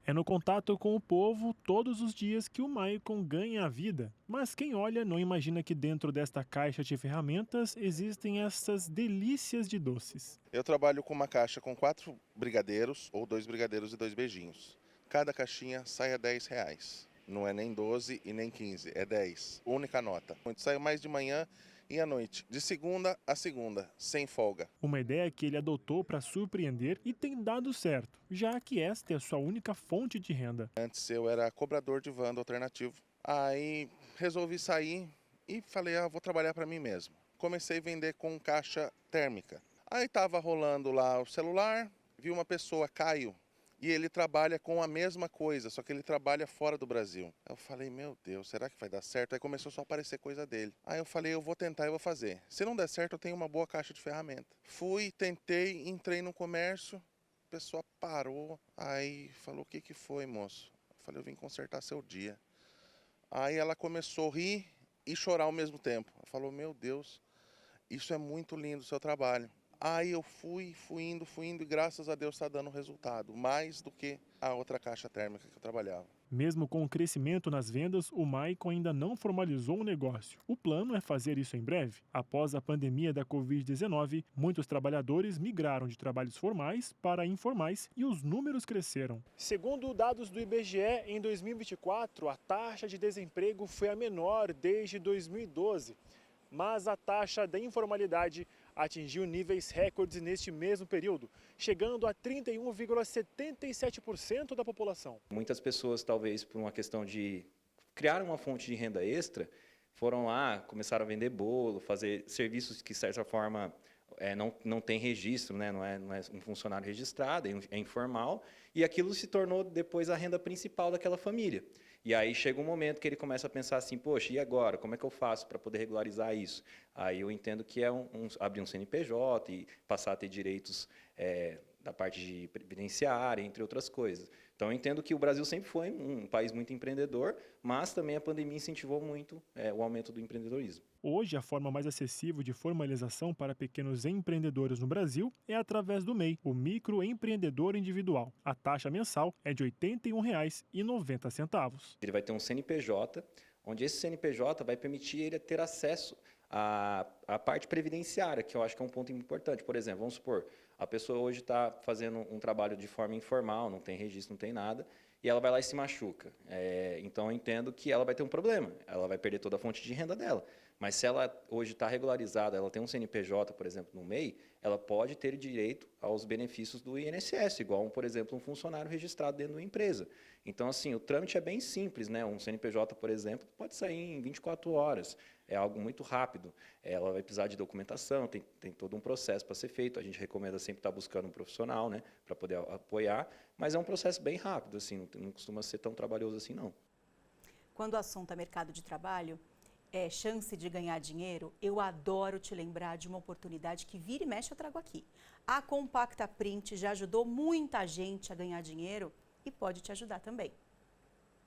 É no contato com o povo todos os dias que o Maicon ganha a vida. Mas quem olha não imagina que dentro desta caixa de ferramentas existem essas delícias de doces. Eu trabalho com uma caixa com 4 brigadeiros, ou 2 brigadeiros e 2 beijinhos. Cada caixinha sai a R$10. Não é nem 12 e nem 15, é 10. Única nota. Sai mais de manhã e à noite, de segunda a segunda, sem folga. Uma ideia que ele adotou para surpreender e tem dado certo, já que esta é a sua única fonte de renda. Antes eu era cobrador de van do alternativo. Aí resolvi sair e falei, vou trabalhar para mim mesmo. Comecei a vender com caixa térmica. Aí estava rolando lá o celular, vi uma pessoa, Caio, e ele trabalha com a mesma coisa, só que ele trabalha fora do Brasil. Eu falei, meu Deus, será que vai dar certo? Aí começou só a aparecer coisa dele. Aí eu falei, eu vou tentar, eu vou fazer. Se não der certo, eu tenho uma boa caixa de ferramenta. Fui, tentei, entrei no comércio, a pessoa parou, aí falou, o que foi, moço? Eu falei, eu vim consertar seu dia. Aí ela começou a rir e chorar ao mesmo tempo. Ela falou, meu Deus, isso é muito lindo o seu trabalho. Aí eu fui indo e graças a Deus está dando resultado, mais do que a outra caixa térmica que eu trabalhava. Mesmo com o crescimento nas vendas, o Maicon ainda não formalizou o negócio. O plano é fazer isso em breve. Após a pandemia da Covid-19, muitos trabalhadores migraram de trabalhos formais para informais e os números cresceram. Segundo dados do IBGE, em 2024, a taxa de desemprego foi a menor desde 2012. Mas a taxa da informalidade atingiu níveis recordes neste mesmo período, chegando a 31,77% da população. Muitas pessoas, talvez por uma questão de criar uma fonte de renda extra, foram lá, começaram a vender bolo, fazer serviços que, de certa forma, não tem registro, né? não é um funcionário registrado, é informal, e aquilo se tornou depois a renda principal daquela família. E aí chega um momento que ele começa a pensar assim, poxa, e agora? Como é que eu faço para poder regularizar isso? Aí eu entendo que é abrir um CNPJ e passar a ter direitos da parte de previdenciária, entre outras coisas. Então, eu entendo que o Brasil sempre foi um país muito empreendedor, mas também a pandemia incentivou muito o aumento do empreendedorismo. Hoje, a forma mais acessível de formalização para pequenos empreendedores no Brasil é através do MEI, o Microempreendedor Individual. A taxa mensal é de R$ 81,90. Ele vai ter um CNPJ, onde esse CNPJ vai permitir ele ter acesso à parte previdenciária, que eu acho que é um ponto importante. Por exemplo, vamos supor, a pessoa hoje está fazendo um trabalho de forma informal, não tem registro, não tem nada, e ela vai lá e se machuca. Então, eu entendo que ela vai ter um problema, ela vai perder toda a fonte de renda dela. Mas se ela hoje está regularizada, ela tem um CNPJ, por exemplo, no MEI, ela pode ter direito aos benefícios do INSS, igual, por exemplo, um funcionário registrado dentro de uma empresa. Então, assim, o trâmite é bem simples, né? Um CNPJ, por exemplo, pode sair em 24 horas. É algo muito rápido. Ela vai precisar de documentação, tem todo um processo para ser feito. A gente recomenda sempre estar buscando um profissional, né, para poder apoiar, mas é um processo bem rápido, assim, não costuma ser tão trabalhoso assim, não. Quando o assunto é mercado de trabalho, chance de ganhar dinheiro, eu adoro te lembrar de uma oportunidade que vira e mexe eu trago aqui. A Compacta Print já ajudou muita gente a ganhar dinheiro e pode te ajudar também.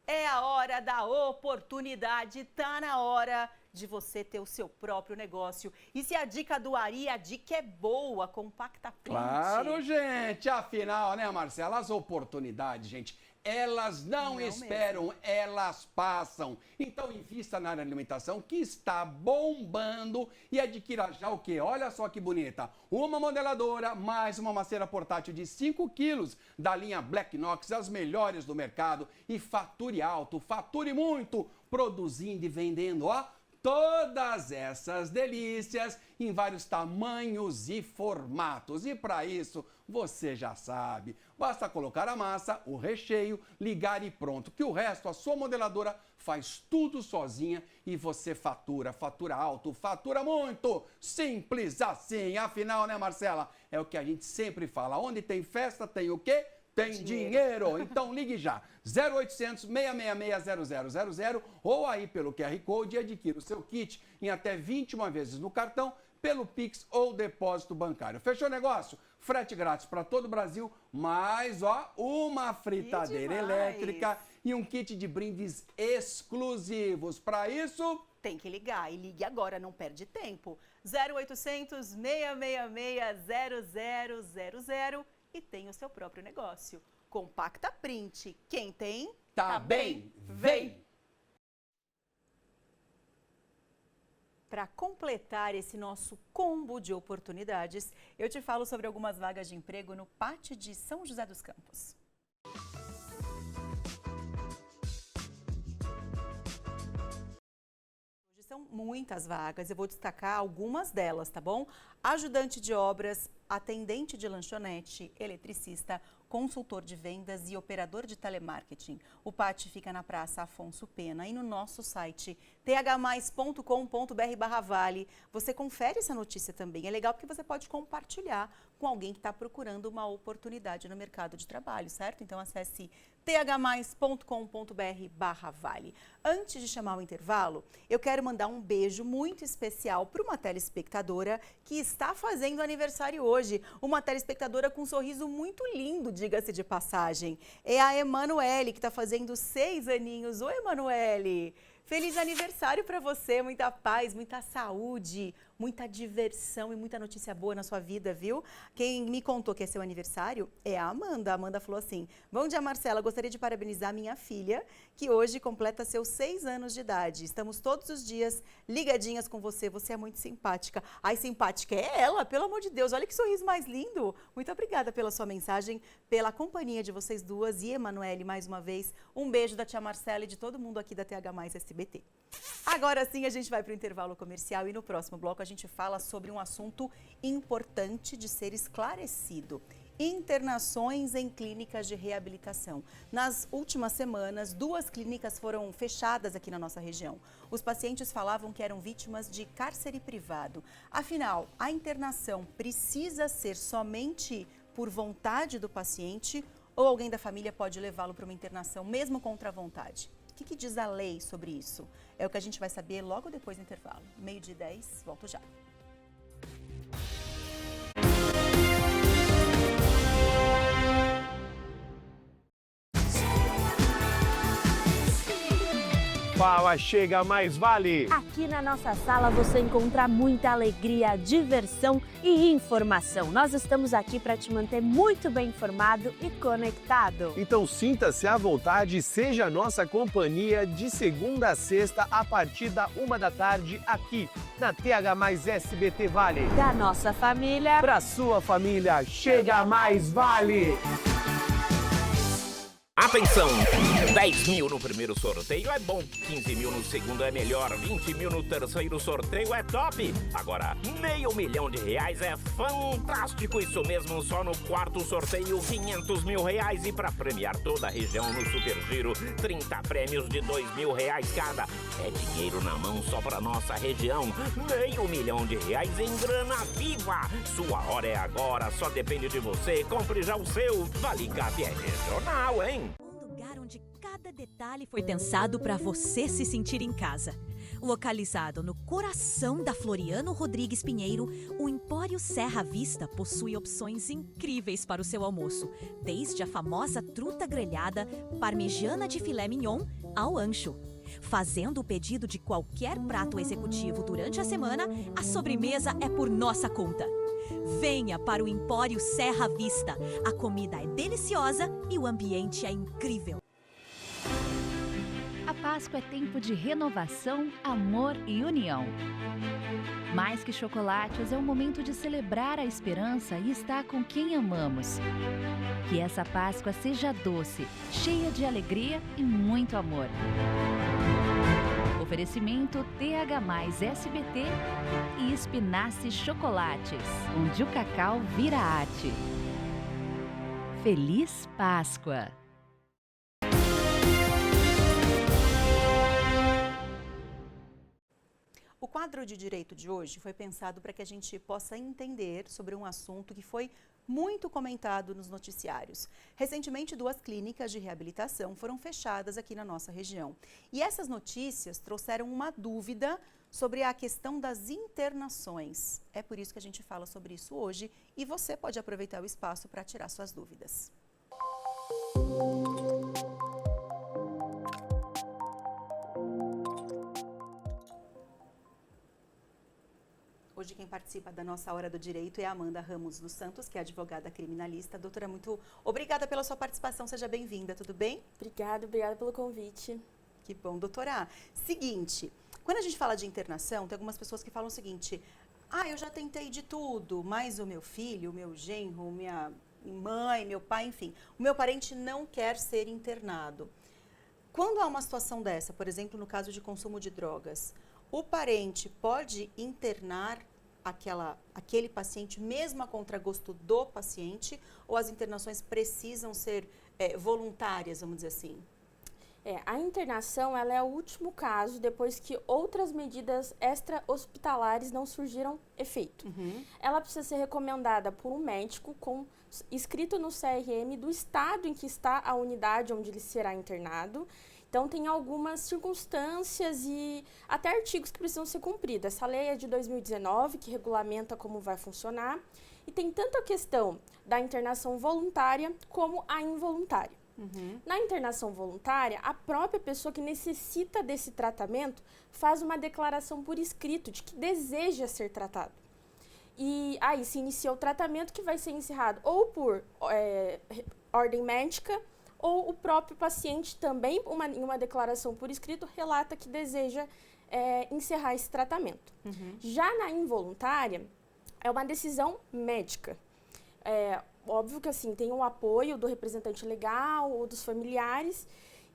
É a hora da oportunidade, tá na hora de você ter o seu próprio negócio. E se a dica do Ari, a dica é boa, Compacta Print. Claro, gente, afinal, né, Marcela, as oportunidades, gente, elas não esperam, mesmo. Elas passam. Então, invista na área de alimentação que está bombando e adquira já o quê? Olha só que bonita. Uma modeladora, mais uma maceira portátil de 5 quilos da linha Black Knox, as melhores do mercado. E fature alto, fature muito, produzindo e vendendo, ó. Todas essas delícias em vários tamanhos e formatos. E para isso, você já sabe, basta colocar a massa, o recheio, ligar e pronto. Que o resto, a sua modeladora faz tudo sozinha e você fatura alto, fatura muito. Simples assim. Afinal, né, Marcela? É o que a gente sempre fala. Onde tem festa, tem o quê? Tem dinheiro. Então ligue já, 0800 666 0000 ou aí pelo QR Code e adquira o seu kit em até 21 vezes no cartão, pelo Pix ou depósito bancário. Fechou o negócio? Frete grátis para todo o Brasil, mais uma fritadeira elétrica e um kit de brindes exclusivos. Para isso, tem que ligar e ligue agora, não perde tempo. 0800 666 0000 e tem o seu próprio negócio. Compacta Print. Quem tem, tá bem. Vem! Para completar esse nosso combo de oportunidades, eu te falo sobre algumas vagas de emprego no Pátio de São José dos Campos. Hoje são muitas vagas, eu vou destacar algumas delas, tá bom? Ajudante de obras, atendente de lanchonete, eletricista, consultor de vendas e operador de telemarketing. O Pátio fica na Praça Afonso Pena e no nosso site thmais.com.br/vale. Você confere essa notícia também. É legal porque você pode compartilhar com alguém que está procurando uma oportunidade no mercado de trabalho, certo? Então acesse thmais.com.br/vale. Antes de chamar o intervalo, eu quero mandar um beijo muito especial para uma telespectadora que está fazendo aniversário hoje. Uma telespectadora com um sorriso muito lindo, diga-se de passagem. É a Emanuele, que está fazendo 6 aninhos. Oi, Emanuele! Feliz aniversário para você, muita paz, muita saúde, muita diversão e muita notícia boa na sua vida, viu? Quem me contou que é seu aniversário é a Amanda. A Amanda falou assim: bom dia, Marcela, gostaria de parabenizar minha filha, que hoje completa seus 6 anos de idade. Estamos todos os dias ligadinhas com você, você é muito simpática. Ai, simpática é ela, pelo amor de Deus, olha que sorriso mais lindo. Muito obrigada pela sua mensagem, pela companhia de vocês duas e Emanuele, mais uma vez. Um beijo da tia Marcela e de todo mundo aqui da TH Mais SBT. Agora sim a gente vai para o intervalo comercial e no próximo bloco a gente fala sobre um assunto importante de ser esclarecido: internações em clínicas de reabilitação. Nas últimas semanas, 2 clínicas foram fechadas aqui na nossa região. Os pacientes falavam que eram vítimas de cárcere privado. Afinal, a internação precisa ser somente por vontade do paciente ou alguém da família pode levá-lo para uma internação mesmo contra a vontade? O que diz a lei sobre isso? É o que a gente vai saber logo depois do intervalo. 12h10, volto já. Fala, chega mais vale! Aqui na nossa sala você encontra muita alegria, diversão e informação. Nós estamos aqui para te manter muito bem informado e conectado. Então sinta-se à vontade e seja nossa companhia de segunda a sexta a partir da 1h aqui na TH Mais SBT Vale. Da nossa família pra sua família, chega mais vale! Atenção! 10 mil no primeiro sorteio é bom, 15 mil no segundo é melhor, 20 mil no terceiro sorteio é top. Agora, R$500 mil é fantástico, isso mesmo, só no quarto sorteio, R$500 mil. E para premiar toda a região no Super Giro, 30 prêmios de R$2.000 cada. É dinheiro na mão só para nossa região, R$500 mil em grana viva. Sua hora é agora, só depende de você, compre já o seu. Vale Cap é regional, hein? Onde cada detalhe foi pensado para você se sentir em casa. Localizado no coração da Floriano Rodrigues Pinheiro, o Empório Serra Vista possui opções incríveis para o seu almoço, desde a famosa truta grelhada, parmegiana de filé mignon ao ancho. Fazendo o pedido de qualquer prato executivo durante a semana, a sobremesa é por nossa conta. Venha para o Empório Serra Vista. A comida é deliciosa e o ambiente é incrível. A Páscoa é tempo de renovação, amor e união. Mais que chocolates, é um momento de celebrar a esperança e estar com quem amamos. Que essa Páscoa seja doce, cheia de alegria e muito amor. Oferecimento TH Mais SBT e Espinace Chocolates, onde o cacau vira arte. Feliz Páscoa! O quadro de direito de hoje foi pensado para que a gente possa entender sobre um assunto que foi muito comentado nos noticiários. Recentemente, 2 clínicas de reabilitação foram fechadas aqui na nossa região. E essas notícias trouxeram uma dúvida sobre a questão das internações. É por isso que a gente fala sobre isso hoje e você pode aproveitar o espaço para tirar suas dúvidas. Hoje quem participa da nossa Hora do Direito é a Amanda Ramos dos Santos, que é advogada criminalista. Doutora, muito obrigada pela sua participação, seja bem-vinda, tudo bem? Obrigada pelo convite. Que bom, doutora. Seguinte, quando a gente fala de internação, tem algumas pessoas que falam o seguinte: eu já tentei de tudo, mas o meu filho, o meu genro, minha mãe, meu pai, enfim, o meu parente não quer ser internado. Quando há uma situação dessa, por exemplo, no caso de consumo de drogas, o parente pode internar aquele paciente mesmo a contragosto do paciente, ou as internações precisam ser voluntárias, vamos dizer assim? A internação ela é o último caso depois que outras medidas extra-hospitalares não surgiram efeito. Ela precisa ser recomendada por um médico escrito no CRM do estado em que está a unidade onde ele será internado. Então, tem algumas circunstâncias e até artigos que precisam ser cumpridos. Essa lei é de 2019, que regulamenta como vai funcionar. E tem tanto a questão da internação voluntária como a involuntária. Na internação voluntária, a própria pessoa que necessita desse tratamento faz uma declaração por escrito de que deseja ser tratado. E aí se inicia o tratamento, que vai ser encerrado ou por ordem médica, ou o próprio paciente também, em uma declaração por escrito, relata que deseja encerrar esse tratamento. Já na involuntária, é uma decisão médica. Óbvio que assim, tem o apoio do representante legal ou dos familiares,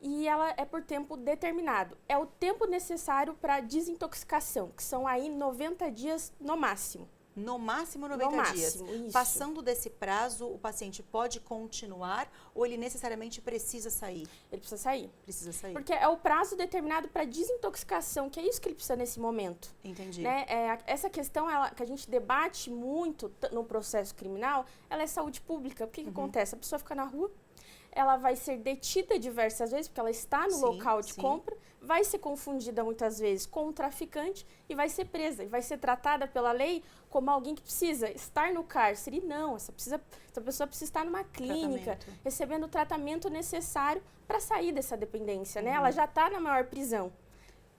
e ela é por tempo determinado. É o tempo necessário para desintoxicação, que são aí 90 dias no máximo. No máximo 90 dias. Isso. Passando desse prazo, o paciente pode continuar ou ele necessariamente precisa sair? Ele precisa sair. Precisa sair. Porque é o prazo determinado para desintoxicação, que é isso que ele precisa nesse momento. Entendi. Né? Essa questão que a gente debate muito no processo criminal, ela é saúde pública. O que acontece? A pessoa fica na rua, ela vai ser detida diversas vezes, porque ela está no local de compra, vai ser confundida muitas vezes com o traficante e vai ser presa. E vai ser tratada pela lei como alguém que precisa estar no cárcere. E não, essa pessoa precisa estar numa clínica, recebendo o tratamento necessário para sair dessa dependência, né? Ela já está na maior prisão.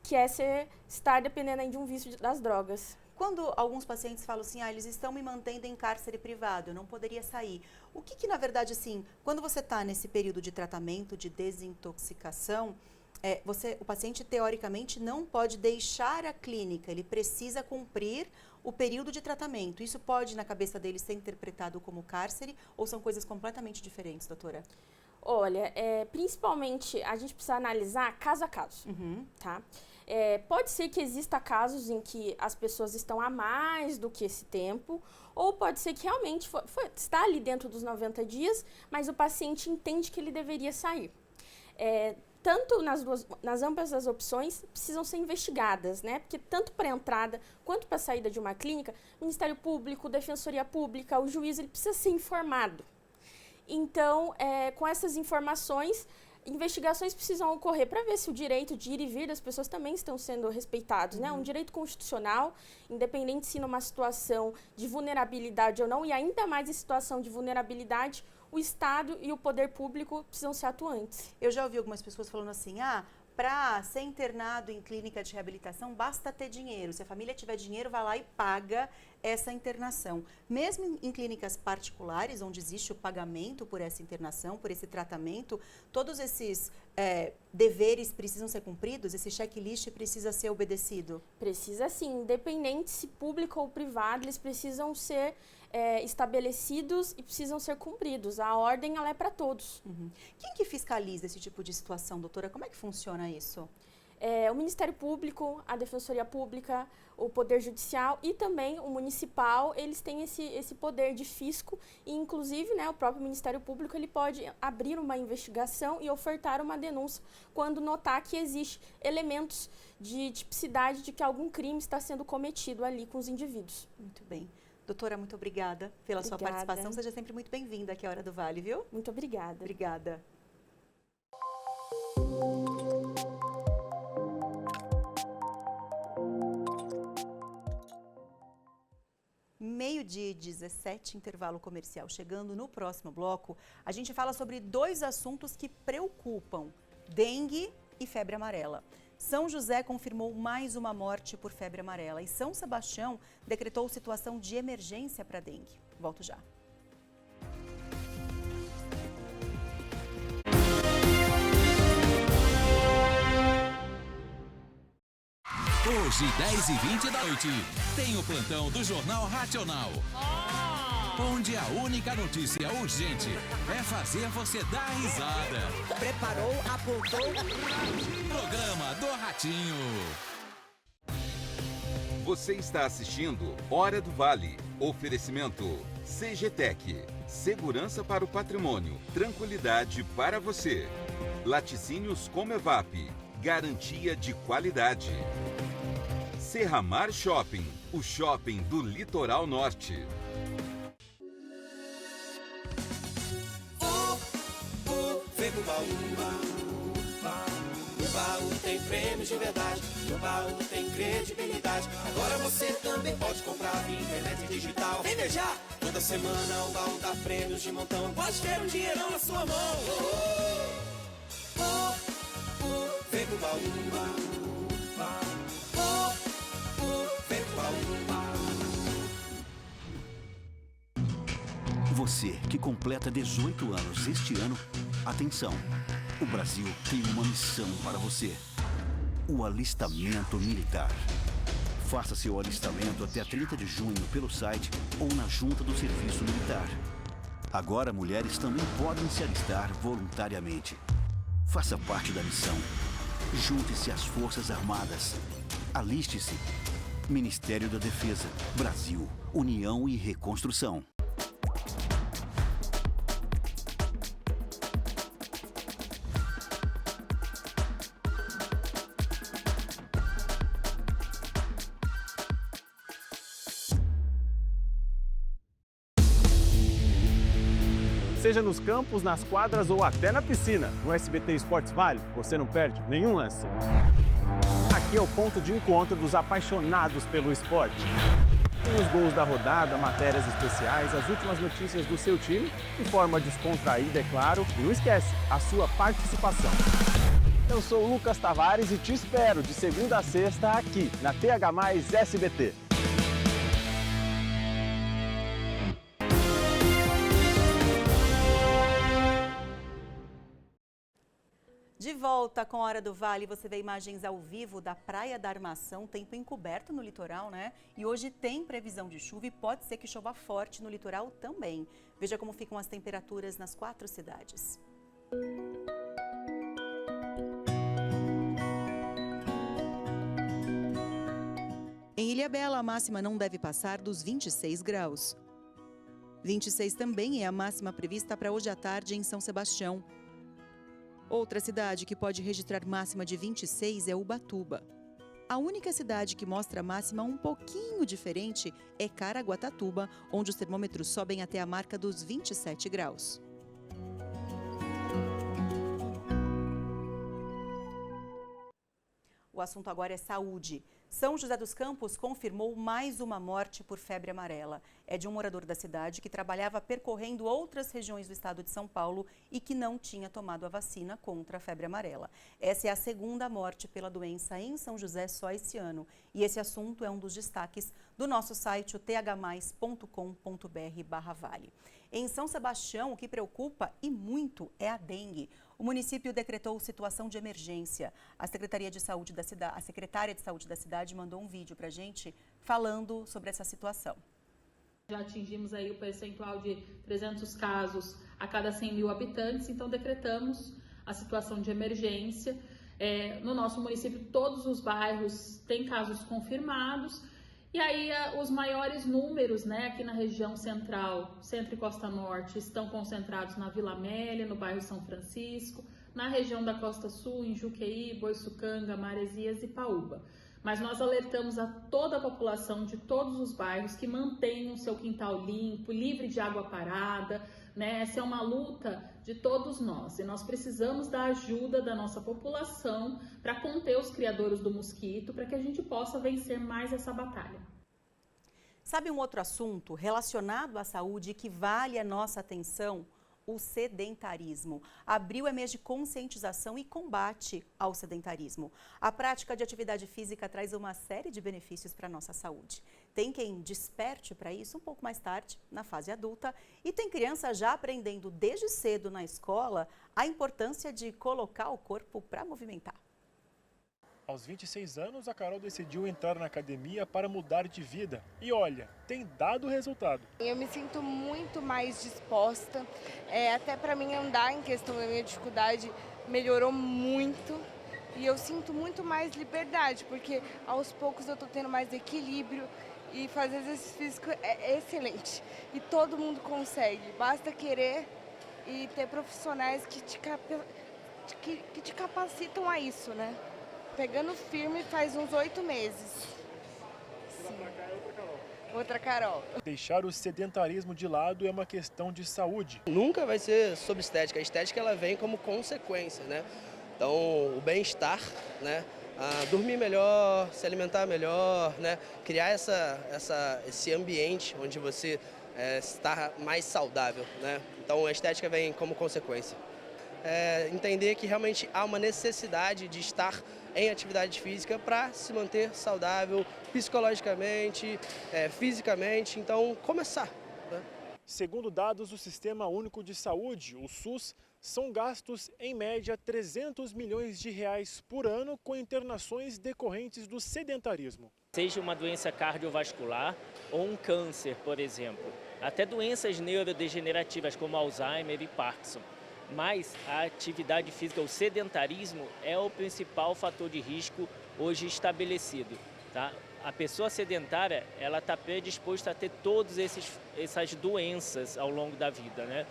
que é estar dependendo aí de um vício das drogas. Quando alguns pacientes falam assim, eles estão me mantendo em cárcere privado, eu não poderia sair. O que na verdade, assim, quando você está nesse período de tratamento, de desintoxicação, o paciente, teoricamente, não pode deixar a clínica, ele precisa cumprir o período de tratamento. Isso pode, na cabeça dele, ser interpretado como cárcere ou são coisas completamente diferentes, doutora? Olha, principalmente, a gente precisa analisar caso a caso, tá? Pode ser que exista casos em que as pessoas estão a mais do que esse tempo, ou pode ser que realmente está ali dentro dos 90 dias, mas o paciente entende que ele deveria sair. Tanto nas ambas as opções precisam ser investigadas, né? Porque tanto para a entrada quanto para a saída de uma clínica, Ministério Público, Defensoria Pública, o juiz, ele precisa ser informado. Então, com essas informações, investigações precisam ocorrer para ver se o direito de ir e vir das pessoas também estão sendo respeitados, né? Um direito constitucional, independente se numa situação de vulnerabilidade ou não, e ainda mais em situação de vulnerabilidade, o Estado e o poder público precisam ser atuantes. Eu já ouvi algumas pessoas falando assim, para ser internado em clínica de reabilitação, basta ter dinheiro. Se a família tiver dinheiro, vai lá e paga essa internação. Mesmo em clínicas particulares, onde existe o pagamento por essa internação, por esse tratamento, todos esses deveres precisam ser cumpridos? Esse checklist precisa ser obedecido? Precisa sim, independente se público ou privado, eles precisam ser estabelecidos e precisam ser cumpridos. A ordem, ela é para todos. Quem que fiscaliza esse tipo de situação, doutora? Como é que funciona isso? O Ministério Público, a Defensoria Pública, o Poder Judicial e também o Municipal, eles têm esse poder de fisco e, inclusive, né, o próprio Ministério Público ele pode abrir uma investigação e ofertar uma denúncia quando notar que existe elementos de tipicidade de que algum crime está sendo cometido ali com os indivíduos. Muito bem. Doutora, muito obrigada pela sua participação. Seja sempre muito bem-vinda aqui à Hora do Vale, viu? Muito obrigada. Obrigada. Meio-dia e 17, intervalo comercial. Chegando no próximo bloco, a gente fala sobre 2 assuntos que preocupam: dengue e febre amarela. São José confirmou mais uma morte por febre amarela e São Sebastião decretou situação de emergência para dengue. Volto já. Hoje, 10h20 da noite, tem o plantão do Jornal Racional. Onde a única notícia urgente é fazer você dar risada. Preparou, apontou. Programa do Ratinho. Você está assistindo Hora do Vale. Oferecimento CGTEC. Segurança para o patrimônio. Tranquilidade para você. Laticínios Comevap. Garantia de qualidade. Serramar Shopping. O shopping do Litoral Norte. Vem pro baú. No baú tem prêmios de verdade. No baú tem credibilidade. Agora você também pode comprar via internet digital. Vem já! Toda semana o baú dá prêmios de montão. Pode ter um dinheirão na sua mão. Vem pro baú. Vem pro baú. Você que completa 18 anos este ano, atenção, o Brasil tem uma missão para você. O alistamento militar. Faça seu alistamento até 30 de junho pelo site ou na junta do Serviço Militar. Agora mulheres também podem se alistar voluntariamente. Faça parte da missão. Junte-se às Forças Armadas. Aliste-se. Ministério da Defesa, Brasil, União e Reconstrução. Seja nos campos, nas quadras ou até na piscina. No SBT Esportes Vale, você não perde nenhum lance. Aqui é o ponto de encontro dos apaixonados pelo esporte. Tem os gols da rodada, matérias especiais, as últimas notícias do seu time, de forma descontraída, é claro. E não esquece, a sua participação. Eu sou o Lucas Tavares e te espero de segunda a sexta aqui na TH+ SBT. De volta com a Hora do Vale, você vê imagens ao vivo da Praia da Armação, tempo encoberto no litoral, né? E hoje tem previsão de chuva e pode ser que chova forte no litoral também. Veja como ficam as temperaturas nas 4 cidades. Em Ilhabela, a máxima não deve passar dos 26 graus. 26 também é a máxima prevista para hoje à tarde em São Sebastião. Outra cidade que pode registrar máxima de 26 é Ubatuba. A única cidade que mostra máxima um pouquinho diferente é Caraguatatuba, onde os termômetros sobem até a marca dos 27 graus. O assunto agora é saúde. São José dos Campos confirmou mais uma morte por febre amarela. É de um morador da cidade que trabalhava percorrendo outras regiões do estado de São Paulo e que não tinha tomado a vacina contra a febre amarela. Essa é a segunda morte pela doença em São José só esse ano. E esse assunto é um dos destaques do nosso site, o thmais.com.br/vale. Em São Sebastião, o que preocupa e muito é a dengue. O município decretou situação de emergência. A secretária de saúde da cidade mandou um vídeo para a gente falando sobre essa situação. Já atingimos aí o percentual de 300 casos a cada 100 mil habitantes, então decretamos a situação de emergência. No nosso município, todos os bairros têm casos confirmados. E aí os maiores números, né, aqui na região central, centro e costa norte, estão concentrados na Vila Amélia, no bairro São Francisco, na região da costa sul, em Juqueí, Boiçucanga, Maresias e Paúba. Mas nós alertamos a toda a população de todos os bairros que mantenham seu quintal limpo, livre de água parada, né? Essa é uma luta de todos nós e nós precisamos da ajuda da nossa população para conter os criadouros do mosquito, para que a gente possa vencer mais essa batalha. Sabe um outro assunto relacionado à saúde que vale a nossa atenção? O sedentarismo. Abril é mês de conscientização e combate ao sedentarismo. A prática de atividade física traz uma série de benefícios para a nossa saúde. Tem quem desperte para isso um pouco mais tarde, na fase adulta, e tem criança já aprendendo desde cedo na escola a importância de colocar o corpo para movimentar. Aos 26 anos, a Carol decidiu entrar na academia para mudar de vida. E olha, tem dado resultado. Eu me sinto muito mais disposta, até para mim andar em questão da minha dificuldade melhorou muito. E eu sinto muito mais liberdade, porque aos poucos eu estou tendo mais equilíbrio e fazer exercício físico é excelente. E todo mundo consegue, basta querer e ter profissionais que te capacitam a isso, né? Pegando firme faz uns 8 meses. Sim. Outra Carol. Deixar o sedentarismo de lado é uma questão de saúde. Nunca vai ser sobre estética. A estética ela vem como consequência, né? Então, o bem-estar, né? Dormir melhor, se alimentar melhor, né? Criar esse ambiente onde você está mais saudável, né? Então, a estética vem como consequência. Entender que realmente há uma necessidade de estar em atividade física para se manter saudável psicologicamente, fisicamente, então começar. Né? Segundo dados do Sistema Único de Saúde, o SUS, são gastos em média 300 milhões de reais por ano com internações decorrentes do sedentarismo. Seja uma doença cardiovascular ou um câncer, por exemplo, até doenças neurodegenerativas como Alzheimer e Parkinson. Mas a atividade física, o sedentarismo, é o principal fator de risco hoje estabelecido. Tá? A pessoa sedentária, ela está predisposta a ter todas essas doenças ao longo da vida, né?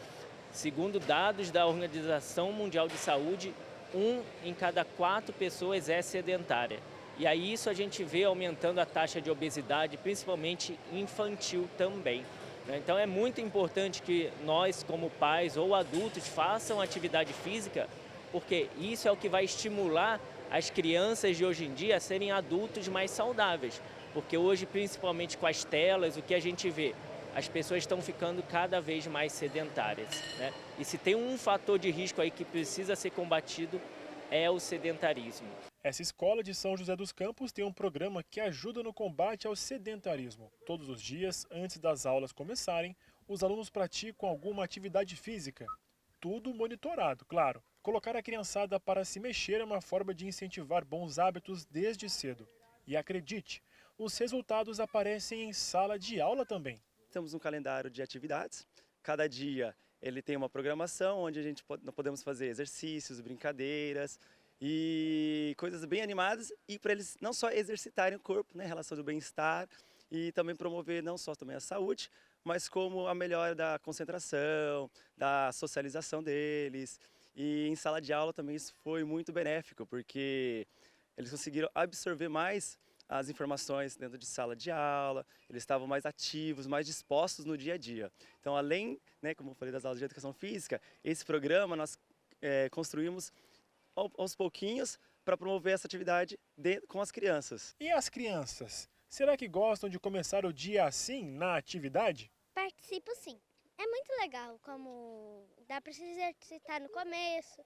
Segundo dados da Organização Mundial de Saúde, 1 em cada 4 pessoas é sedentária. E aí isso a gente vê aumentando a taxa de obesidade, principalmente infantil também. Então é muito importante que nós, como pais ou adultos, façam atividade física, porque isso é o que vai estimular as crianças de hoje em dia a serem adultos mais saudáveis. Porque hoje, principalmente com as telas, o que a gente vê? As pessoas estão ficando cada vez mais sedentárias, né? E se tem um fator de risco aí que precisa ser combatido, é o sedentarismo. Essa escola de São José dos Campos tem um programa que ajuda no combate ao sedentarismo. Todos os dias, antes das aulas começarem, os alunos praticam alguma atividade física. Tudo monitorado, claro. Colocar a criançada para se mexer é uma forma de incentivar bons hábitos desde cedo. E acredite, os resultados aparecem em sala de aula também. Temos um calendário de atividades. Cada dia ele tem uma programação onde nós podemos fazer exercícios, brincadeiras e coisas bem animadas, e para eles não só exercitarem o corpo, né, em relação ao bem-estar, e também promover não só também a saúde, mas como a melhora da concentração, da socialização deles. E em sala de aula também isso foi muito benéfico, porque eles conseguiram absorver mais as informações dentro de sala de aula, eles estavam mais ativos, mais dispostos no dia a dia. Então, além, né, como eu falei, das aulas de educação física, esse programa nós construímos aos pouquinhos para promover essa atividade com as crianças. E as crianças? Será que gostam de começar o dia assim, na atividade? Participo sim. É muito legal, como dá para se exercitar no começo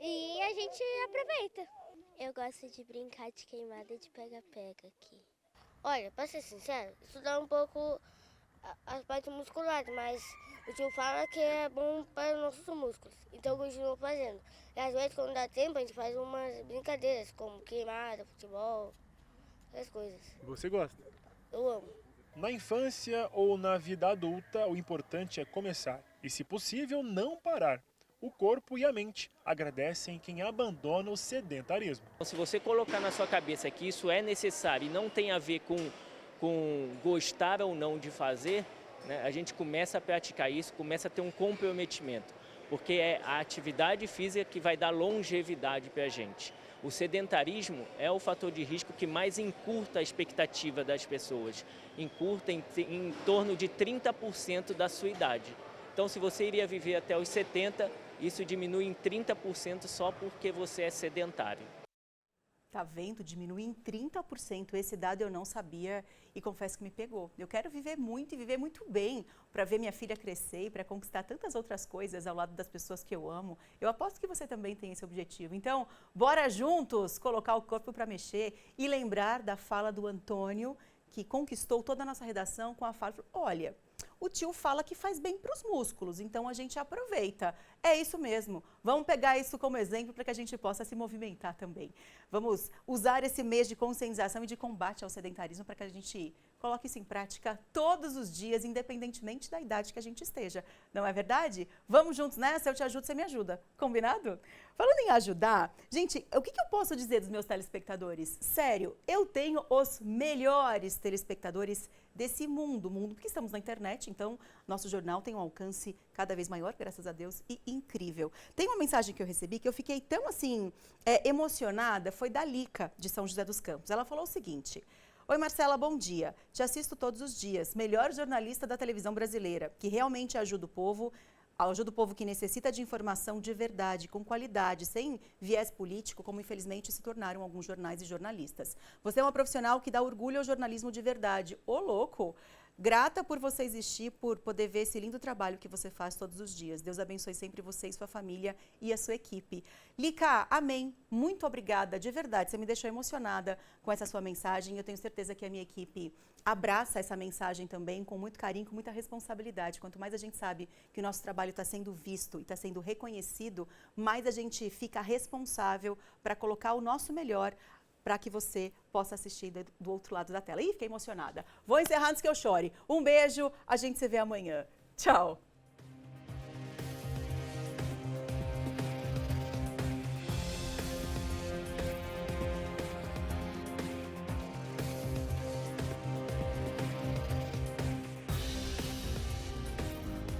e a gente aproveita. Eu gosto de brincar de queimada e de pega-pega aqui. Olha, para ser sincero, estudar um pouco as partes musculares, mas o tio fala que é bom para os nossos músculos, então eu continuo fazendo. E às vezes, quando dá tempo, a gente faz umas brincadeiras, como queimada, futebol, essas coisas. Você gosta? Eu amo. Na infância ou na vida adulta, o importante é começar e, se possível, não parar. O corpo e a mente agradecem quem abandona o sedentarismo. Se você colocar na sua cabeça que isso é necessário e não tem a ver com gostar ou não de fazer, né, a gente começa a praticar isso, começa a ter um comprometimento, porque é a atividade física que vai dar longevidade para a gente. O sedentarismo é o fator de risco que mais encurta a expectativa das pessoas, encurta em torno de 30% da sua idade. Então, se você iria viver até os 70, isso diminui em 30% só porque você é sedentário. Tá vendo? Diminui em 30%. Esse dado eu não sabia e confesso que me pegou. Eu quero viver muito e viver muito bem para ver minha filha crescer e para conquistar tantas outras coisas ao lado das pessoas que eu amo. Eu aposto que você também tem esse objetivo. Então, bora juntos colocar o corpo para mexer e lembrar da fala do Antônio, que conquistou toda a nossa redação com a fala: olha, o tio fala que faz bem para os músculos, então a gente aproveita. É isso mesmo. Vamos pegar isso como exemplo para que a gente possa se movimentar também. Vamos usar esse mês de conscientização e de combate ao sedentarismo para que a gente coloque isso em prática todos os dias, independentemente da idade que a gente esteja. Não é verdade? Vamos juntos nessa? Eu te ajudo, você me ajuda. Combinado? Falando em ajudar, gente, o que eu posso dizer dos meus telespectadores? Sério, eu tenho os melhores telespectadores desse mundo, porque estamos na internet, então nosso jornal tem um alcance cada vez maior, graças a Deus, e incrível. Tem uma mensagem que eu recebi que eu fiquei tão assim, emocionada, foi da Lica, de São José dos Campos. Ela falou o seguinte: oi Marcela, bom dia, te assisto todos os dias, melhor jornalista da televisão brasileira, que realmente ajuda o povo que necessita de informação de verdade, com qualidade, sem viés político, como infelizmente se tornaram alguns jornais e jornalistas. Você é uma profissional que dá orgulho ao jornalismo de verdade. Ô, louco! Grata por você existir, por poder ver esse lindo trabalho que você faz todos os dias. Deus abençoe sempre você e sua família e a sua equipe. Lica, amém. Muito obrigada, de verdade. Você me deixou emocionada com essa sua mensagem. Eu tenho certeza que a minha equipe abraça essa mensagem também com muito carinho, com muita responsabilidade. Quanto mais a gente sabe que o nosso trabalho está sendo visto e está sendo reconhecido, mais a gente fica responsável para colocar o nosso melhor para que você possa assistir do outro lado da tela. Ih, fiquei emocionada. Vou encerrar antes que eu chore. Um beijo, a gente se vê amanhã. Tchau!